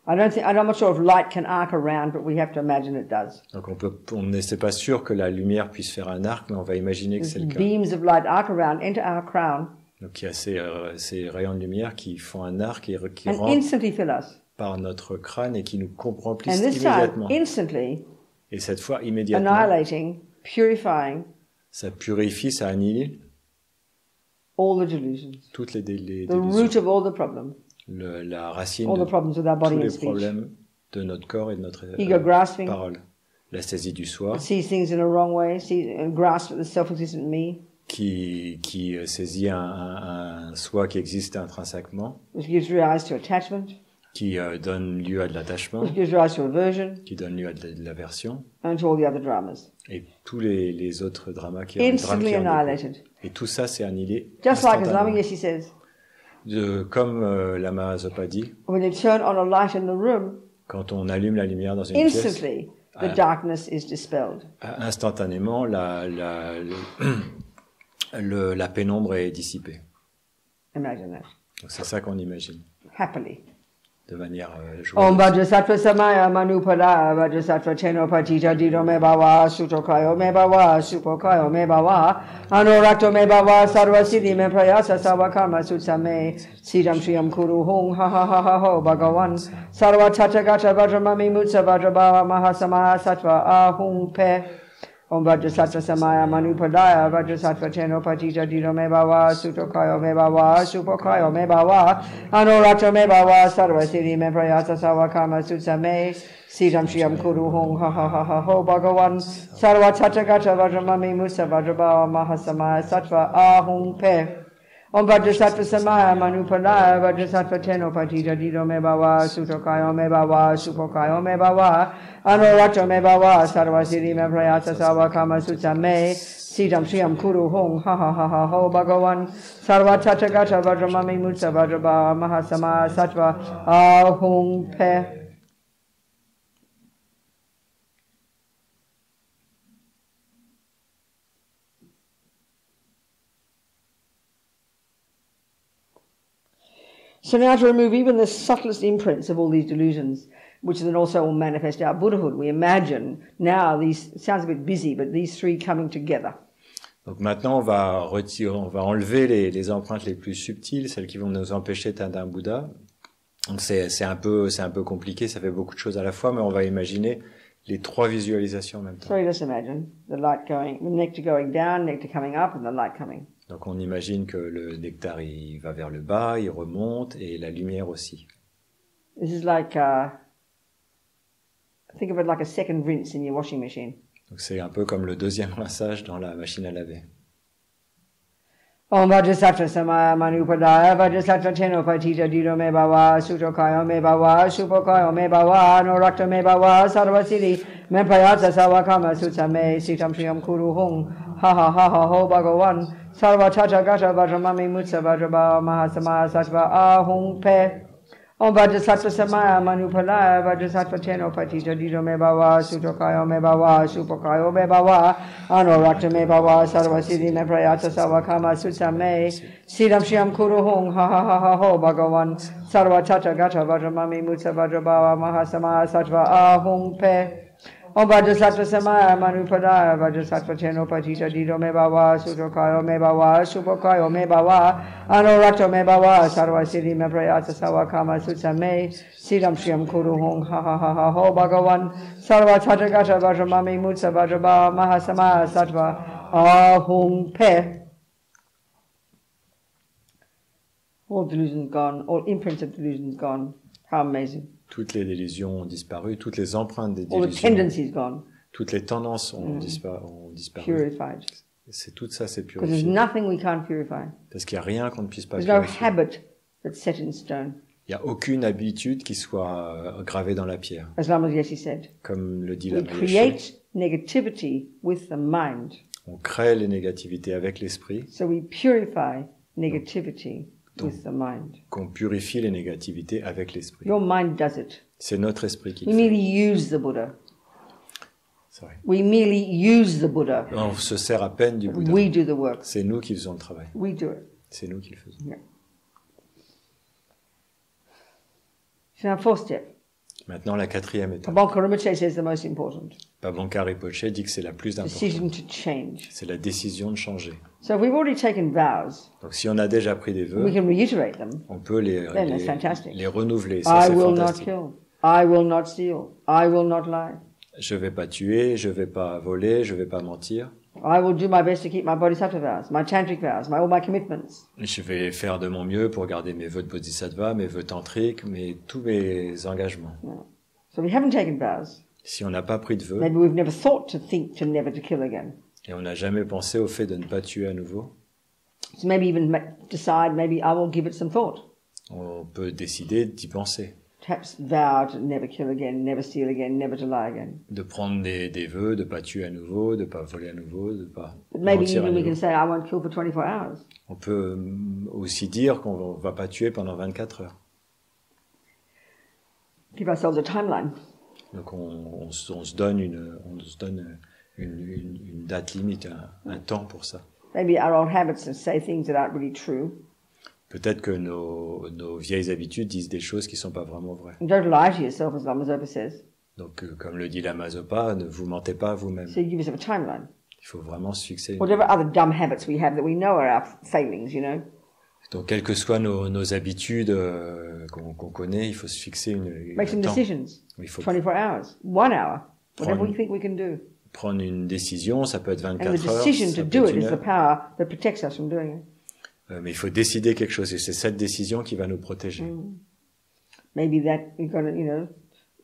I'm not sure if light can arc around, but we have to imagine it does. Donc on n'est pas sûr que la lumière puisse faire un arc, mais on va imaginer que c'est le cas. Beams of light arc around into our crown. Donc il y a ces rayons de lumière qui font un arc et qui rentrent instantly fill us. Par notre crâne et qui nous remplissent immédiatement. Instantly, et cette fois, immédiatement, annihilating, purifying, ça purifie, ça annihile all the delusions. Toutes les delusions. The root of all the problems. La racine all the problems with our body tous les and speech. problèmes de notre corps et de notre ego grasping, parole. La saisie du soi. Sees things in a wrong way, grasp at the self-existent me. Qui saisit un soi qui existe intrinsèquement. Which gives rise to attachment. Qui donne lieu à de l'attachement, which gives rise to aversion, qui donne lieu à de l'aversion, and to all the other dramas. Et tous les autres dramas qui instantly annihilated. Et tout ça c'est annihilé. Just like as Lama Yesi says. Comme Lama Zopa dit. When you turn on a light in the room, quand on allume la lumière dans une instantly, pièce, the darkness is dispelled. Instantanément, la pénombre est dissipée. Imagine that. Donc c'est ça qu'on imagine. Happily. De manière joyeuse. Om Vajrasattva Samaya Manupadaya Vajrasattva Chenopatita Dido Me Bhava Sutokaya Me Bhava Supokaya Me Bhava Anurakta Me Bhava Sarva Siddhi Me Prayasa Sarva Karma Sutsame Siddham Shriyam Kuru Hung Ha ha ha ha ho Bhagavan Sarva Tathagata Vajramami Mutsa Vajrabhava Mahasamaya Sattva Ahung Pe Om Vajrasattva Samaya Manupadaya Vajrasattva Chenopatita Dido Me Bhava Sutokaya Me Bhava Supokaya Me Bhava Anurakta Me Bhava Sarva Siddhi Me Prayasa Sarva Karma Sutsame Siddham Shriyam Kuru Hung Ha ha ha ha ho Bhagavan Sarva Tathagata Vajramami Musa Vajrabhava Mahasamaya Sattva Ahung Pe Om Vajrasattva Samaya Manupadaya Vajrasattva Chenopatita Dido Me Bhava Sutokaya Me Bhava Supokaya Me Bhava Anurakta Me Bhava Sarva Siddhi Me Prayasa Sarva Karma Sutsame Siddham Shriyam Kuru Hung Ha ha ha ha ho Bhagavan Sarva Tathagata Vajramami Mutsa Vajrabhava Mahasamaya Sattva Ahung Pe. So now to remove even the subtlest imprints of all these delusions, which then also will manifest our Buddhahood, we imagine now these, it sounds a bit busy, but these three coming together. Donc maintenant, on va enlever les empreintes les plus subtiles, celles qui vont nous empêcher d'atteindre un Bouddha. Donc c'est un peu compliqué, ça fait beaucoup de choses à la fois, mais on va imaginer les trois visualisations en même temps. So just imagine the light going, the nectar going down, nectar coming up, and the light coming. Donc on imagine que le nectar il va vers le bas, il remonte et la lumière aussi. This is like think of it like a second rinse in your washing machine. Donc c'est un peu comme le deuxième rinçage dans la machine à laver. Om Vajrasattva Samaya Manupadaya Vajrasattva Chenopatita Dido Me Bhava Sutokayo Me Bhava Supokayo Me Bhava Norakta Me Bhava Sarvasiri Me Prayata Savakama Sutta Me Sitam Shriyam Kuru Hung Ha Ha Ha Ha Ho Bhagavan Sarva Tata Gata Vajramami Mutsa Vajrabha Mahasamaya Sattva Ahung Pe Om Vajrasattva Samaya Manupadaya Vajrasattva Chenopatita Dido Me Bhava Sutokayo Me Bhava Supokayo Me Bhava Anorakta Me Bhava Sarvasiri Me Prayata Savakama Sutta Me Siddham Shyam Kuru Hung Ha Ha Ha Ha Ho Bhagavan Sarva Tata Gata Vajramami Mutsa Vajrabhava Mahasamaya Sattva Ahung Pe Om Vajrasattva Samaya Manupadaya Vajrasattva Chenopatita Dido Me Bhava Sutokayo Me Bhava Supokayo Me Bhava Anorakta Me Bhava Sarvasiri Me Prayata Savakama Sutta Me Siddham Shyam Kuru Hung Ha Ha Ha Ha Ho Bhagavan Sarva Tata Gata Vajramami Mutsa Vajrabhava Mahasamaya Sattva Ahung Pe. All delusions gone, all imprints of delusions gone. How amazing. Toutes les délusions ont disparu, toutes les empreintes des All the délusions, tendencies gone, toutes les tendances ont disparu. purified. C'est tout ça, c'est Because there's purifié. nothing we can't purify. Parce qu'il n'y a rien qu'on ne puisse pas There's no purifier. habit that's set in stone. Il n'y a aucune habitude qui soit gravée dans la pierre. As Lama Yesi said, Comme le dit we la create negativity with the mind. on crée les négativités avec l'esprit, So we purify negativity with the mind. qu'on purifie les négativités avec l'esprit. Your mind does it. C'est notre esprit qui We le fait. merely use the Buddha. C'est vrai. We merely use the Buddha. On se sert à peine du Bouddha. We do the work. C'est nous qui faisons le travail. We do it. C'est nous qui le faisons. Yeah. So now, fourth step. Maintenant, la quatrième étape. Pabanka Rinpoche says the most important. Pabanka Rinpoche dit que c'est la plus Decision importante. to change. C'est la décision de changer. So if we've already taken vows, Donc, si on a déjà pris des we vœux, can reiterate them. on peut Then it's fantastic. les renouveler. Ça, I c'est will not fantastique. kill. I will not steal. I will not lie. Je vais pas tuer, je vais pas voler, je vais pas mentir. I will do my best to keep my bodhisattva vows, my tantric vows, all my commitments. Je vais faire de mon mieux pour garder mes vœux de bodhisattva, mes vœux tantriques, tous mes engagements. So we haven't taken vows. Si on n'a pas pris de vœux, Maybe we've never thought to think to never to kill again. et on n'a jamais pensé au fait de ne pas tuer à nouveau, So maybe even decide, maybe I will give it some thought. on peut décider d'y penser. Perhaps vow to never kill again, never steal again, never to lie again. De prendre des vœux, de pas tuer à nouveau, de pas voler à nouveau, de pas But maybe mentir à even we can nouveau. say, I won't kill for 24 hours. On peut aussi dire qu'on va pas tuer pendant 24 heures. Give ourselves a timeline. Donc on se donne une date limite, un temps pour ça. Maybe our old habits say things that aren't really true. Peut-être que nos vieilles habitudes disent des choses qui sont pas vraiment vraies. And don't lie to yourself, as Lama Zopa says. Donc, comme le dit Lama Zopa, ne vous mentez pas à vous-même. So you give yourself a timeline. Il faut vraiment se fixer. Whatever other dumb habits we have that we know are our failings, you know. Donc, quelles que soient nos habitudes qu'on connaît, il faut se fixer Make some un temps. decisions. Il faut 24 hours, 1 hour, whatever Prendre- we think we can do. prendre une décision, ça peut être And the 24 heures, decision ça to peut do être it une is the heure. power that protects us from doing it. Mais il faut décider quelque chose et c'est cette décision qui va nous protéger. Maybe that you've got to, you know,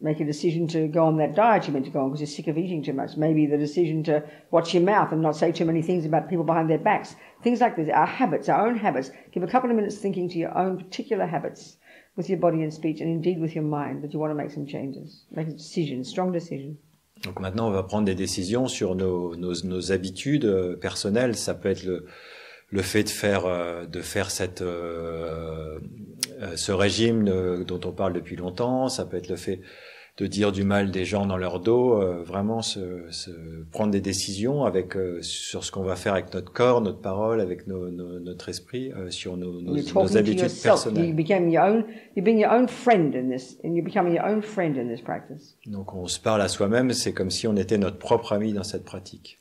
make a decision to go on that diet you're meant to go on because you're sick of eating too much. Maybe the decision to watch your mouth and not say too many things about people behind their backs. Things like this, our habits, our own habits. Give a couple of minutes thinking to your own particular habits with your body and speech and indeed with your mind that you want to make some changes. Make a decision, strong decision. Donc maintenant, on va prendre des décisions sur nos habitudes personnelles. Ça peut être le fait de faire ce régime dont on parle depuis longtemps. Ça peut être le fait de dire du mal des gens dans leur dos. Vraiment prendre des décisions sur ce qu'on va faire avec notre corps, notre parole, avec notre esprit, sur nos You're talking to habitudes yourself. personnelles. You're being your own friend in this, and you're becoming your own friend in this practice. Donc on se parle à soi-même. C'est comme si on était notre propre ami dans cette pratique.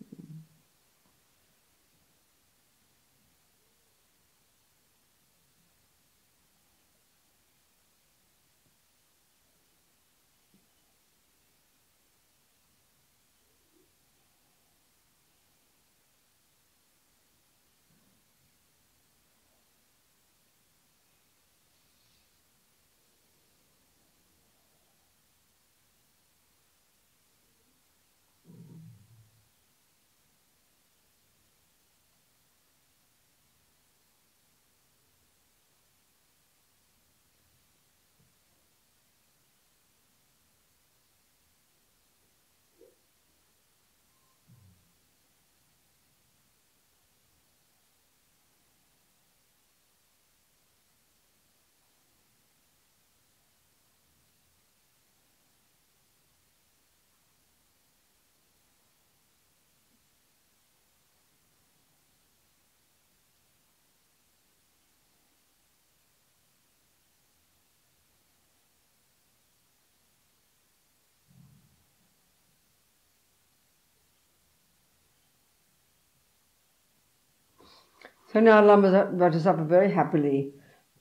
So now Lama Vajrasattva very happily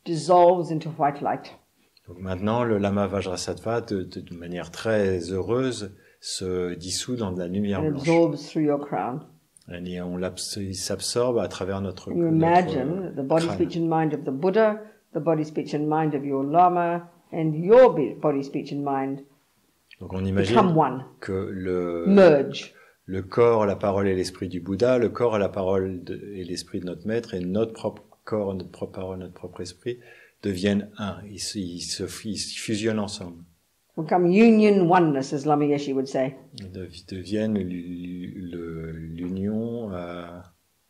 dissolves into white light. Donc maintenant, le lama Vajrasattva, de manière très heureuse, se dissout dans de la lumière and blanche. absorbs through your crown. Et il s'absorbe à travers notre You imagine the body, speech and mind of the Buddha, the body, speech and mind of your Lama, and your body, speech and mind Donc on imagine become one. Que merge. Le corps, la parole et l'esprit du Bouddha, le corps et la parole et l'esprit de notre maître, et notre propre corps, notre propre parole, notre propre esprit deviennent un. Ils se fusionnent ensemble. Become union oneness, as Lama Yeshe would say. Ils deviennent l'union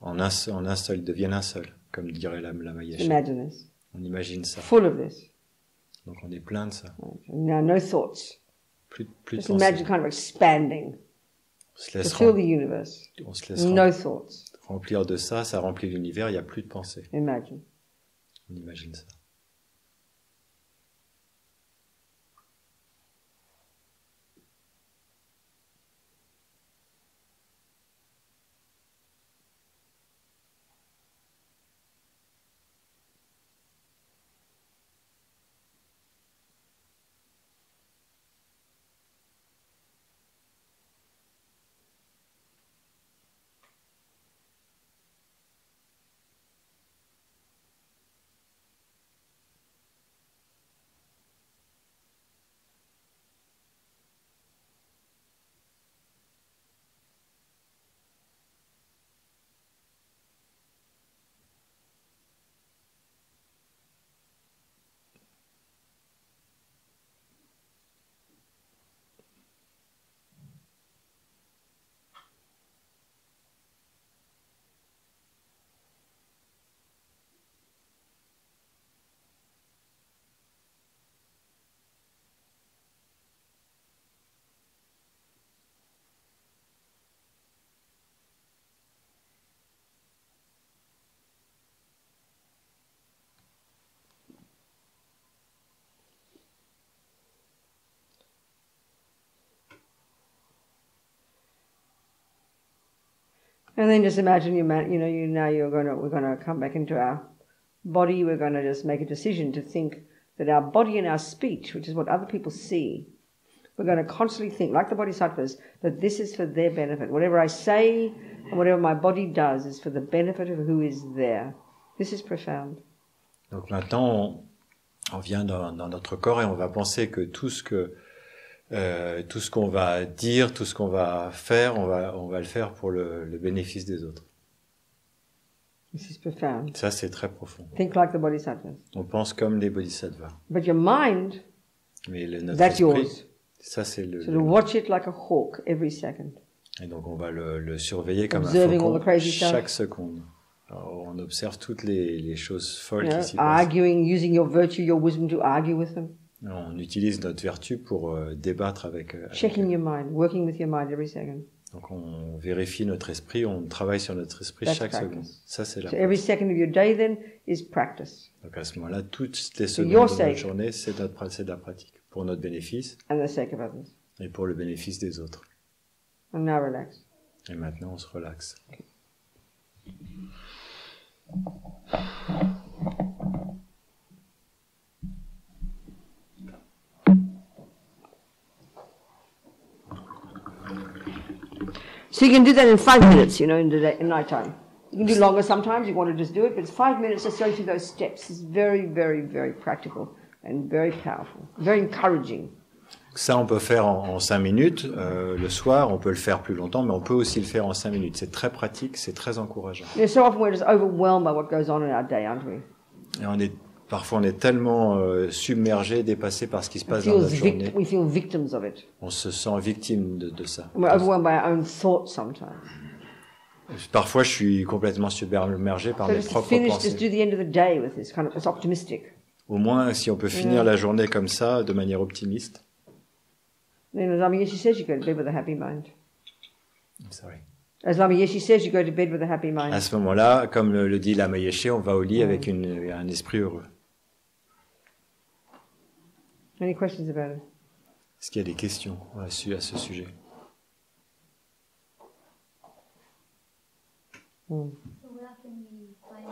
en un seul, ils deviennent un seul, comme dirait Lama Yeshe. Imagine this. On imagine ça. Full of this. Donc on est plein de ça. Now no thoughts. Plus Just de imagine pensées. kind of expanding. On se laisse, To fill the universe. on se laisse No thoughts. remplir de ça, ça remplit l'univers, il n'y a plus de pensée. Imagine. On imagine ça. And then just imagine we're going to come back into our body. We're going to just make a decision to think that our body and our speech, which is what other people see, we're going to constantly think, like the Bodhisattvas, that this is for their benefit. Whatever I say and whatever my body does is for the benefit of who is there. This is profound. Donc maintenant, on vient dans notre corps et on va penser que tout ce qu'on va dire, tout ce qu'on va faire, on va le faire pour le bénéfice des autres. This is profound. Ça, c'est très profond. Think like the Bodhisattvas. On pense comme les bodhisattvas. But your mind, Mais notre that's esprit, yours. ça c'est So to watch it like a hawk every second. Et donc on va le surveiller comme un Observing all faucon the crazy stuff. chaque seconde. Alors, on observe toutes les choses folles You know, qui s'y passent. arguing, using your virtue, your wisdom to argue with them. On utilise notre vertu pour débattre avec Checking your mind, working with your mind every second. Donc on vérifie notre esprit, on travaille sur notre esprit That's chaque practice. seconde. Ça c'est la So every second of your day then is practice. Donc à ce moment-là, toutes les your secondes de notre sake. journée, c'est de la pratique. Pour notre bénéfice And the sake of others. et pour le bénéfice des autres. And now relax. Et maintenant, on se relaxe. So you can do that in 5 minutes, in the day, in night time. You can do longer sometimes, you want to just do it, but it's 5 minutes just going through those steps. It's very, very, very practical and very powerful, very encouraging. Ça, on peut faire en 5 minutes. Le soir, on peut le faire plus longtemps, mais on peut aussi le faire en 5 minutes. C'est très pratique, c'est très encourageant. So often we're just overwhelmed by what goes on in our day, aren't we? Et parfois, on est tellement submergé, dépassé par ce qui se passe dans notre journée. We feel victims of it. On se sent victime de ça. And we're overwhelmed by our own thoughts sometimes. Parfois, je suis complètement submergé par So mes just to propres finish, just pensées. do the end of the day with this kind of, it's optimistic. Au moins, si on peut finir la journée comme ça, de manière optimiste. Then as Lama Yeshe says, you go to bed with a happy mind. Sorry. As Lama Yeshe says, you go to bed with a happy mind. À ce moment-là, comme le dit Lama Yeshe, on va au lit avec un esprit heureux. Any questions about it? Est-ce qu'il y a des questions à ce sujet? So where can we find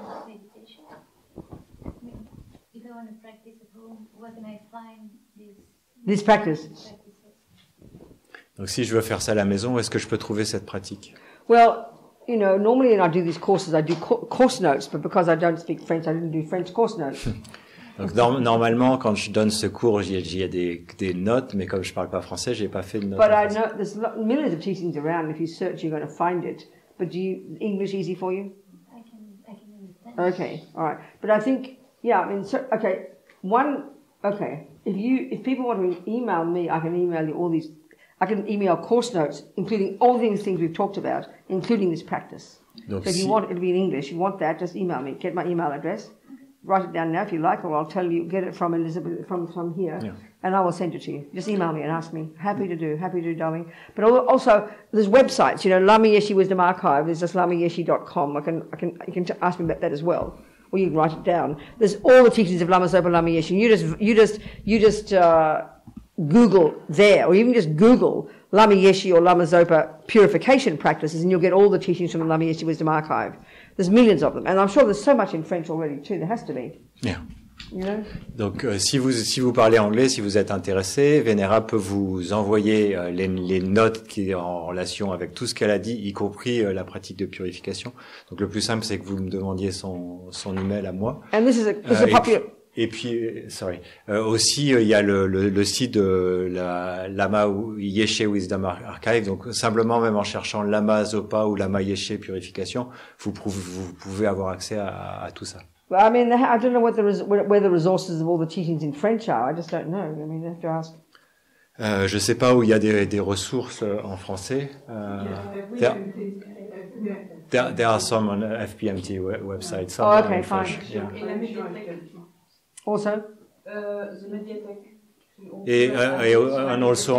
I want to practice at home, where can I find this practice? Donc si je veux faire ça à la maison, où est-ce que je peux trouver cette pratique? Well, you know, normally when I do these courses, I do course notes, but because I don't speak French, I didn't do French course notes. Donc normalement, quand je donne ce cours, j'y ai des notes, mais comme je parle pas français, j'ai pas fait de notes. But I know there's millions of teachings around. If you search, you're going to find it. But English easy for you? I can understand. Okay, all right. But I think, yeah, I mean, if people want to email me, I can email you all these. I can email course notes, including all these things we've talked about, including this practice. Donc so if you want it to be in English, you want that, just email me. Get my email address. Write it down now if you like, or I'll tell you, get it from Elizabeth, from here, and I will send it to you. Just email me and ask me. Happy to do, darling. But also, there's websites, you know, Lama Yeshe Wisdom Archive, there's just lamayeshe.com. You can ask me about that as well, or you can write it down. There's all the teachings of Lama Zopa Lama Yeshe. You just Google there, or even just Google Lama Yeshe or Lama Zopa purification practices, and you'll get all the teachings from the Lama Yeshe Wisdom Archive. There's millions of them, and I'm sure there's so much in French already too. There has to be. Yeah. You know? Donc, si vous parlez anglais, si vous êtes intéressé, Vénéra peut vous envoyer les notes qui sont en relation avec tout ce qu'elle a dit, y compris la pratique de purification. Donc, le plus simple, c'est que vous me demandiez son email à moi. And this is a popular. Et puis, aussi, il y a le site de la Lama Yeshe Wisdom Archive. Donc, simplement, même en cherchant Lama Zopa ou Lama Yeshe Purification, vous pouvez avoir accès à tout ça. Well, I mean, I don't know where the resources of all the teachings in French are. I just don't know. I mean, you have to ask. Je sais pas où il y a des ressources en français. There are some on FPMT website. Some Oh, okay, in French. fine. Yeah. Also? The médiathèque. And also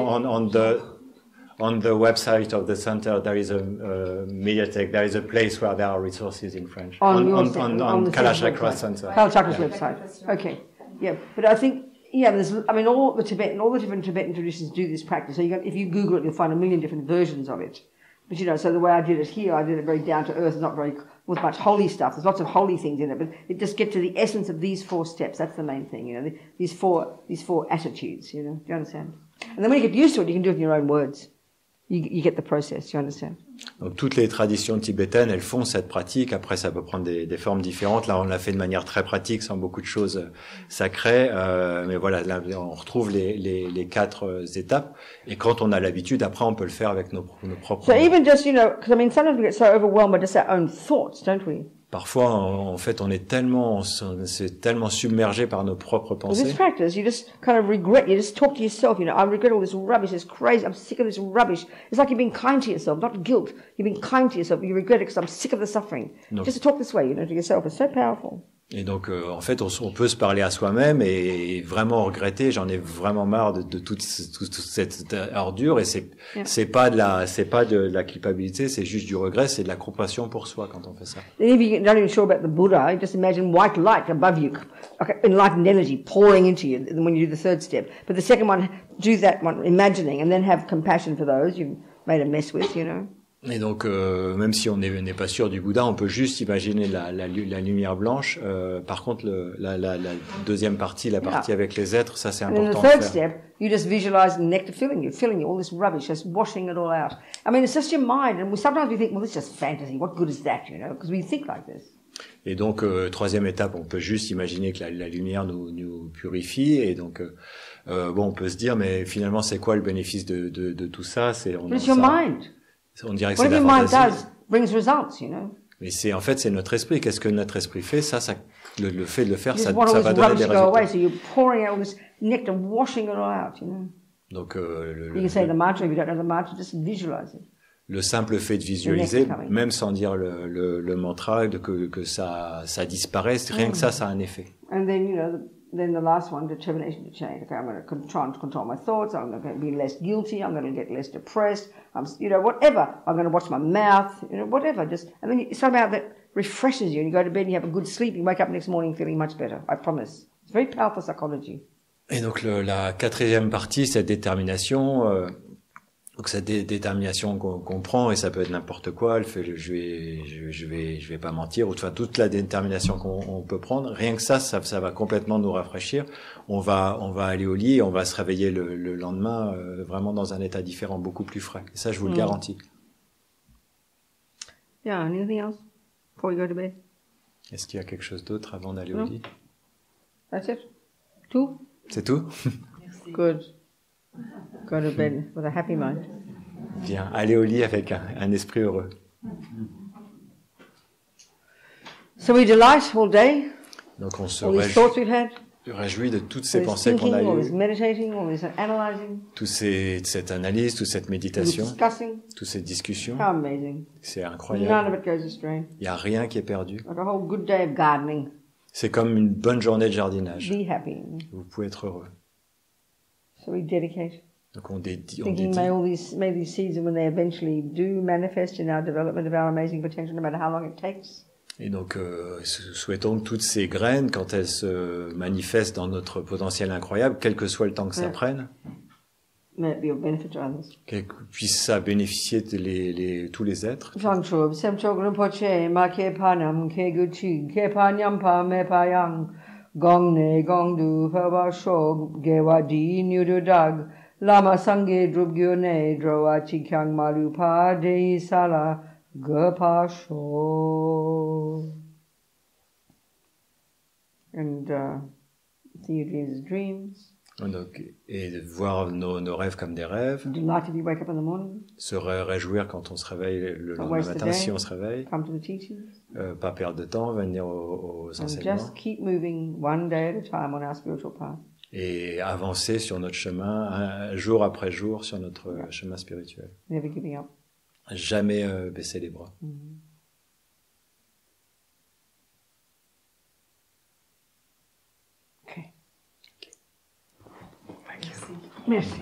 on the website of the center, there is a mediathek. There is a place where there are resources in French. On Kalachakra Center. Kalachakra's website. Okay. Yeah, but I think, all the different Tibetan traditions do this practice. So if you Google it, you'll find a million different versions of it. But, you know, so the way I did it here, I did it very down to earth, not very, with much holy stuff. There's lots of holy things in it, but it just gets to the essence of these 4 steps. That's the main thing, you know, these four attitudes, you know. Do you understand? And then when you get used to it, you can do it in your own words. You get the process, you understand? Donc toutes les traditions tibétaines, elles font cette pratique. Après, ça peut prendre des formes différentes. Là, on l'a fait de manière très pratique, sans beaucoup de choses sacrées. Mais voilà, là, on retrouve les 4 étapes. Et quand on a l'habitude, après, on peut le faire avec nos propres. So even just, you know, because I mean, sometimes we get so overwhelmed by just our own thoughts, don't we? Parfois, en fait, c'est tellement submergé par nos propres pensées. With this practice, you just kind of regret. You just talk to yourself. You know, I regret all this rubbish. It's crazy. I'm sick of this rubbish. It's like you're being kind to yourself, not guilt. You're being kind to yourself. You regret it because I'm sick of the suffering. Donc, just to talk this way, you know, to yourself, it's so powerful. Et donc, en fait, on peut se parler à soi-même et vraiment regretter. J'en ai vraiment marre de toute cette ordure. Et c'est pas de la culpabilité, c'est juste du regret, c'est de la compassion pour soi quand on fait ça. If you're not even sure about the Buddha, just imagine white light above you, like enlightened energy pouring into you when you do the 3rd step. But the second one, do that one, imagining, and then have compassion for those you've made a mess with, you know. Et donc, même si on n'est pas sûr du Bouddha, on peut juste imaginer la lumière blanche. Par contre, la deuxième partie, la partie avec les êtres, ça c'est important. And in the 3rd step, you just visualize the nectar filling you all this rubbish, just washing it all out. I mean, it's just your mind, and sometimes we think, well, this is just fantasy. What good is that, you know? Because we think like this. Et donc, 3e étape, on peut juste imaginer que la lumière nous purifie. Et donc, on peut se dire, mais finalement, c'est quoi le bénéfice de tout ça? It's your mind. On dirait que c'est la fantaisie. Whatever your mind does brings results, you know. Mais c'est notre esprit. Qu'est-ce que notre esprit fait? Le fait de le faire, ça va donner des résultats. Away, so you're pouring out all this nectar, washing it all out, you know. Donc, you can say the mantra if you don't know the mantra, just visualize it. Le simple fait de visualiser, même sans dire le mantra, que ça disparaisse, rien que ça a un effet. And then, you know, then the last one, determination to change. Okay, I'm going to control my thoughts. I'm going to be less guilty. I'm going to get less depressed. Whatever. I'm going to watch my mouth. Whatever. And then somehow that refreshes you, and you go to bed and you have a good sleep. You wake up next morning feeling much better. I promise. It's very powerful psychology. Et donc la 4e partie, cette détermination. Donc cette détermination qu'on prend, et ça peut être n'importe quoi, le fait je vais pas mentir, ou enfin toute la détermination qu'on peut prendre, rien que ça va complètement nous rafraîchir. On va aller au lit et on va se réveiller le lendemain vraiment dans un état différent, beaucoup plus frais. Et ça, je vous le garantis. Yeah, anything else before you go to bed? Est-ce qu'il y a quelque chose d'autre avant d'aller au lit? That's it? Tout? C'est tout? Good. Go to bed with a happy mind. Bien, aller au lit avec un esprit heureux. So we delight all day. Donc on se all these thoughts we've had. Réjouit de toutes ces all pensées qu'on a all this eues, meditating, all this analyzing, cette analyse, toute cette méditation, all this discussing. toutes ces discussions. How amazing. C'est None incroyable. of it goes astray. Il n'y a rien qui est perdu. Like a whole good day of gardening. C'est comme une bonne journée de jardinage. Be happy. Vous pouvez être heureux. So we dedicate. Donc on dédie. Thinking may these seeds, when they eventually do manifest in our development of our amazing potential, no matter how long it takes. Et donc, souhaitons que toutes ces graines, quand elles se manifestent dans notre potentiel incroyable, quel que soit le temps que ça prenne, may it be of benefit to others. que puisse ça bénéficier de tous les êtres. Jangchub, Semchog Rinpoche, Ma Ke Panam, Ke Guchi, Ke Panyam Pa Me Payang, Gong Ne Gong Du, Phaba Shog, Gewa Di, Nudu Dag, Lama Sangye Drub Gyone, Drowa Chi Kyang Malu Pa, Dei Sala, Gapa Sho. And see your dreams as dreams. Donc, et de voir nos rêves comme des rêves. Delighted you wake up in the morning. Se réjouir quand on se réveille le lendemain matin, si on se réveille. Come to the teachings. Pas perdre de temps, venir aux enseignements. And just keep moving one day at a time on our spiritual path. Et avancer sur notre chemin, jour après jour, sur notre chemin spirituel. Never giving up. Jamais baisser les bras. Okay. Merci.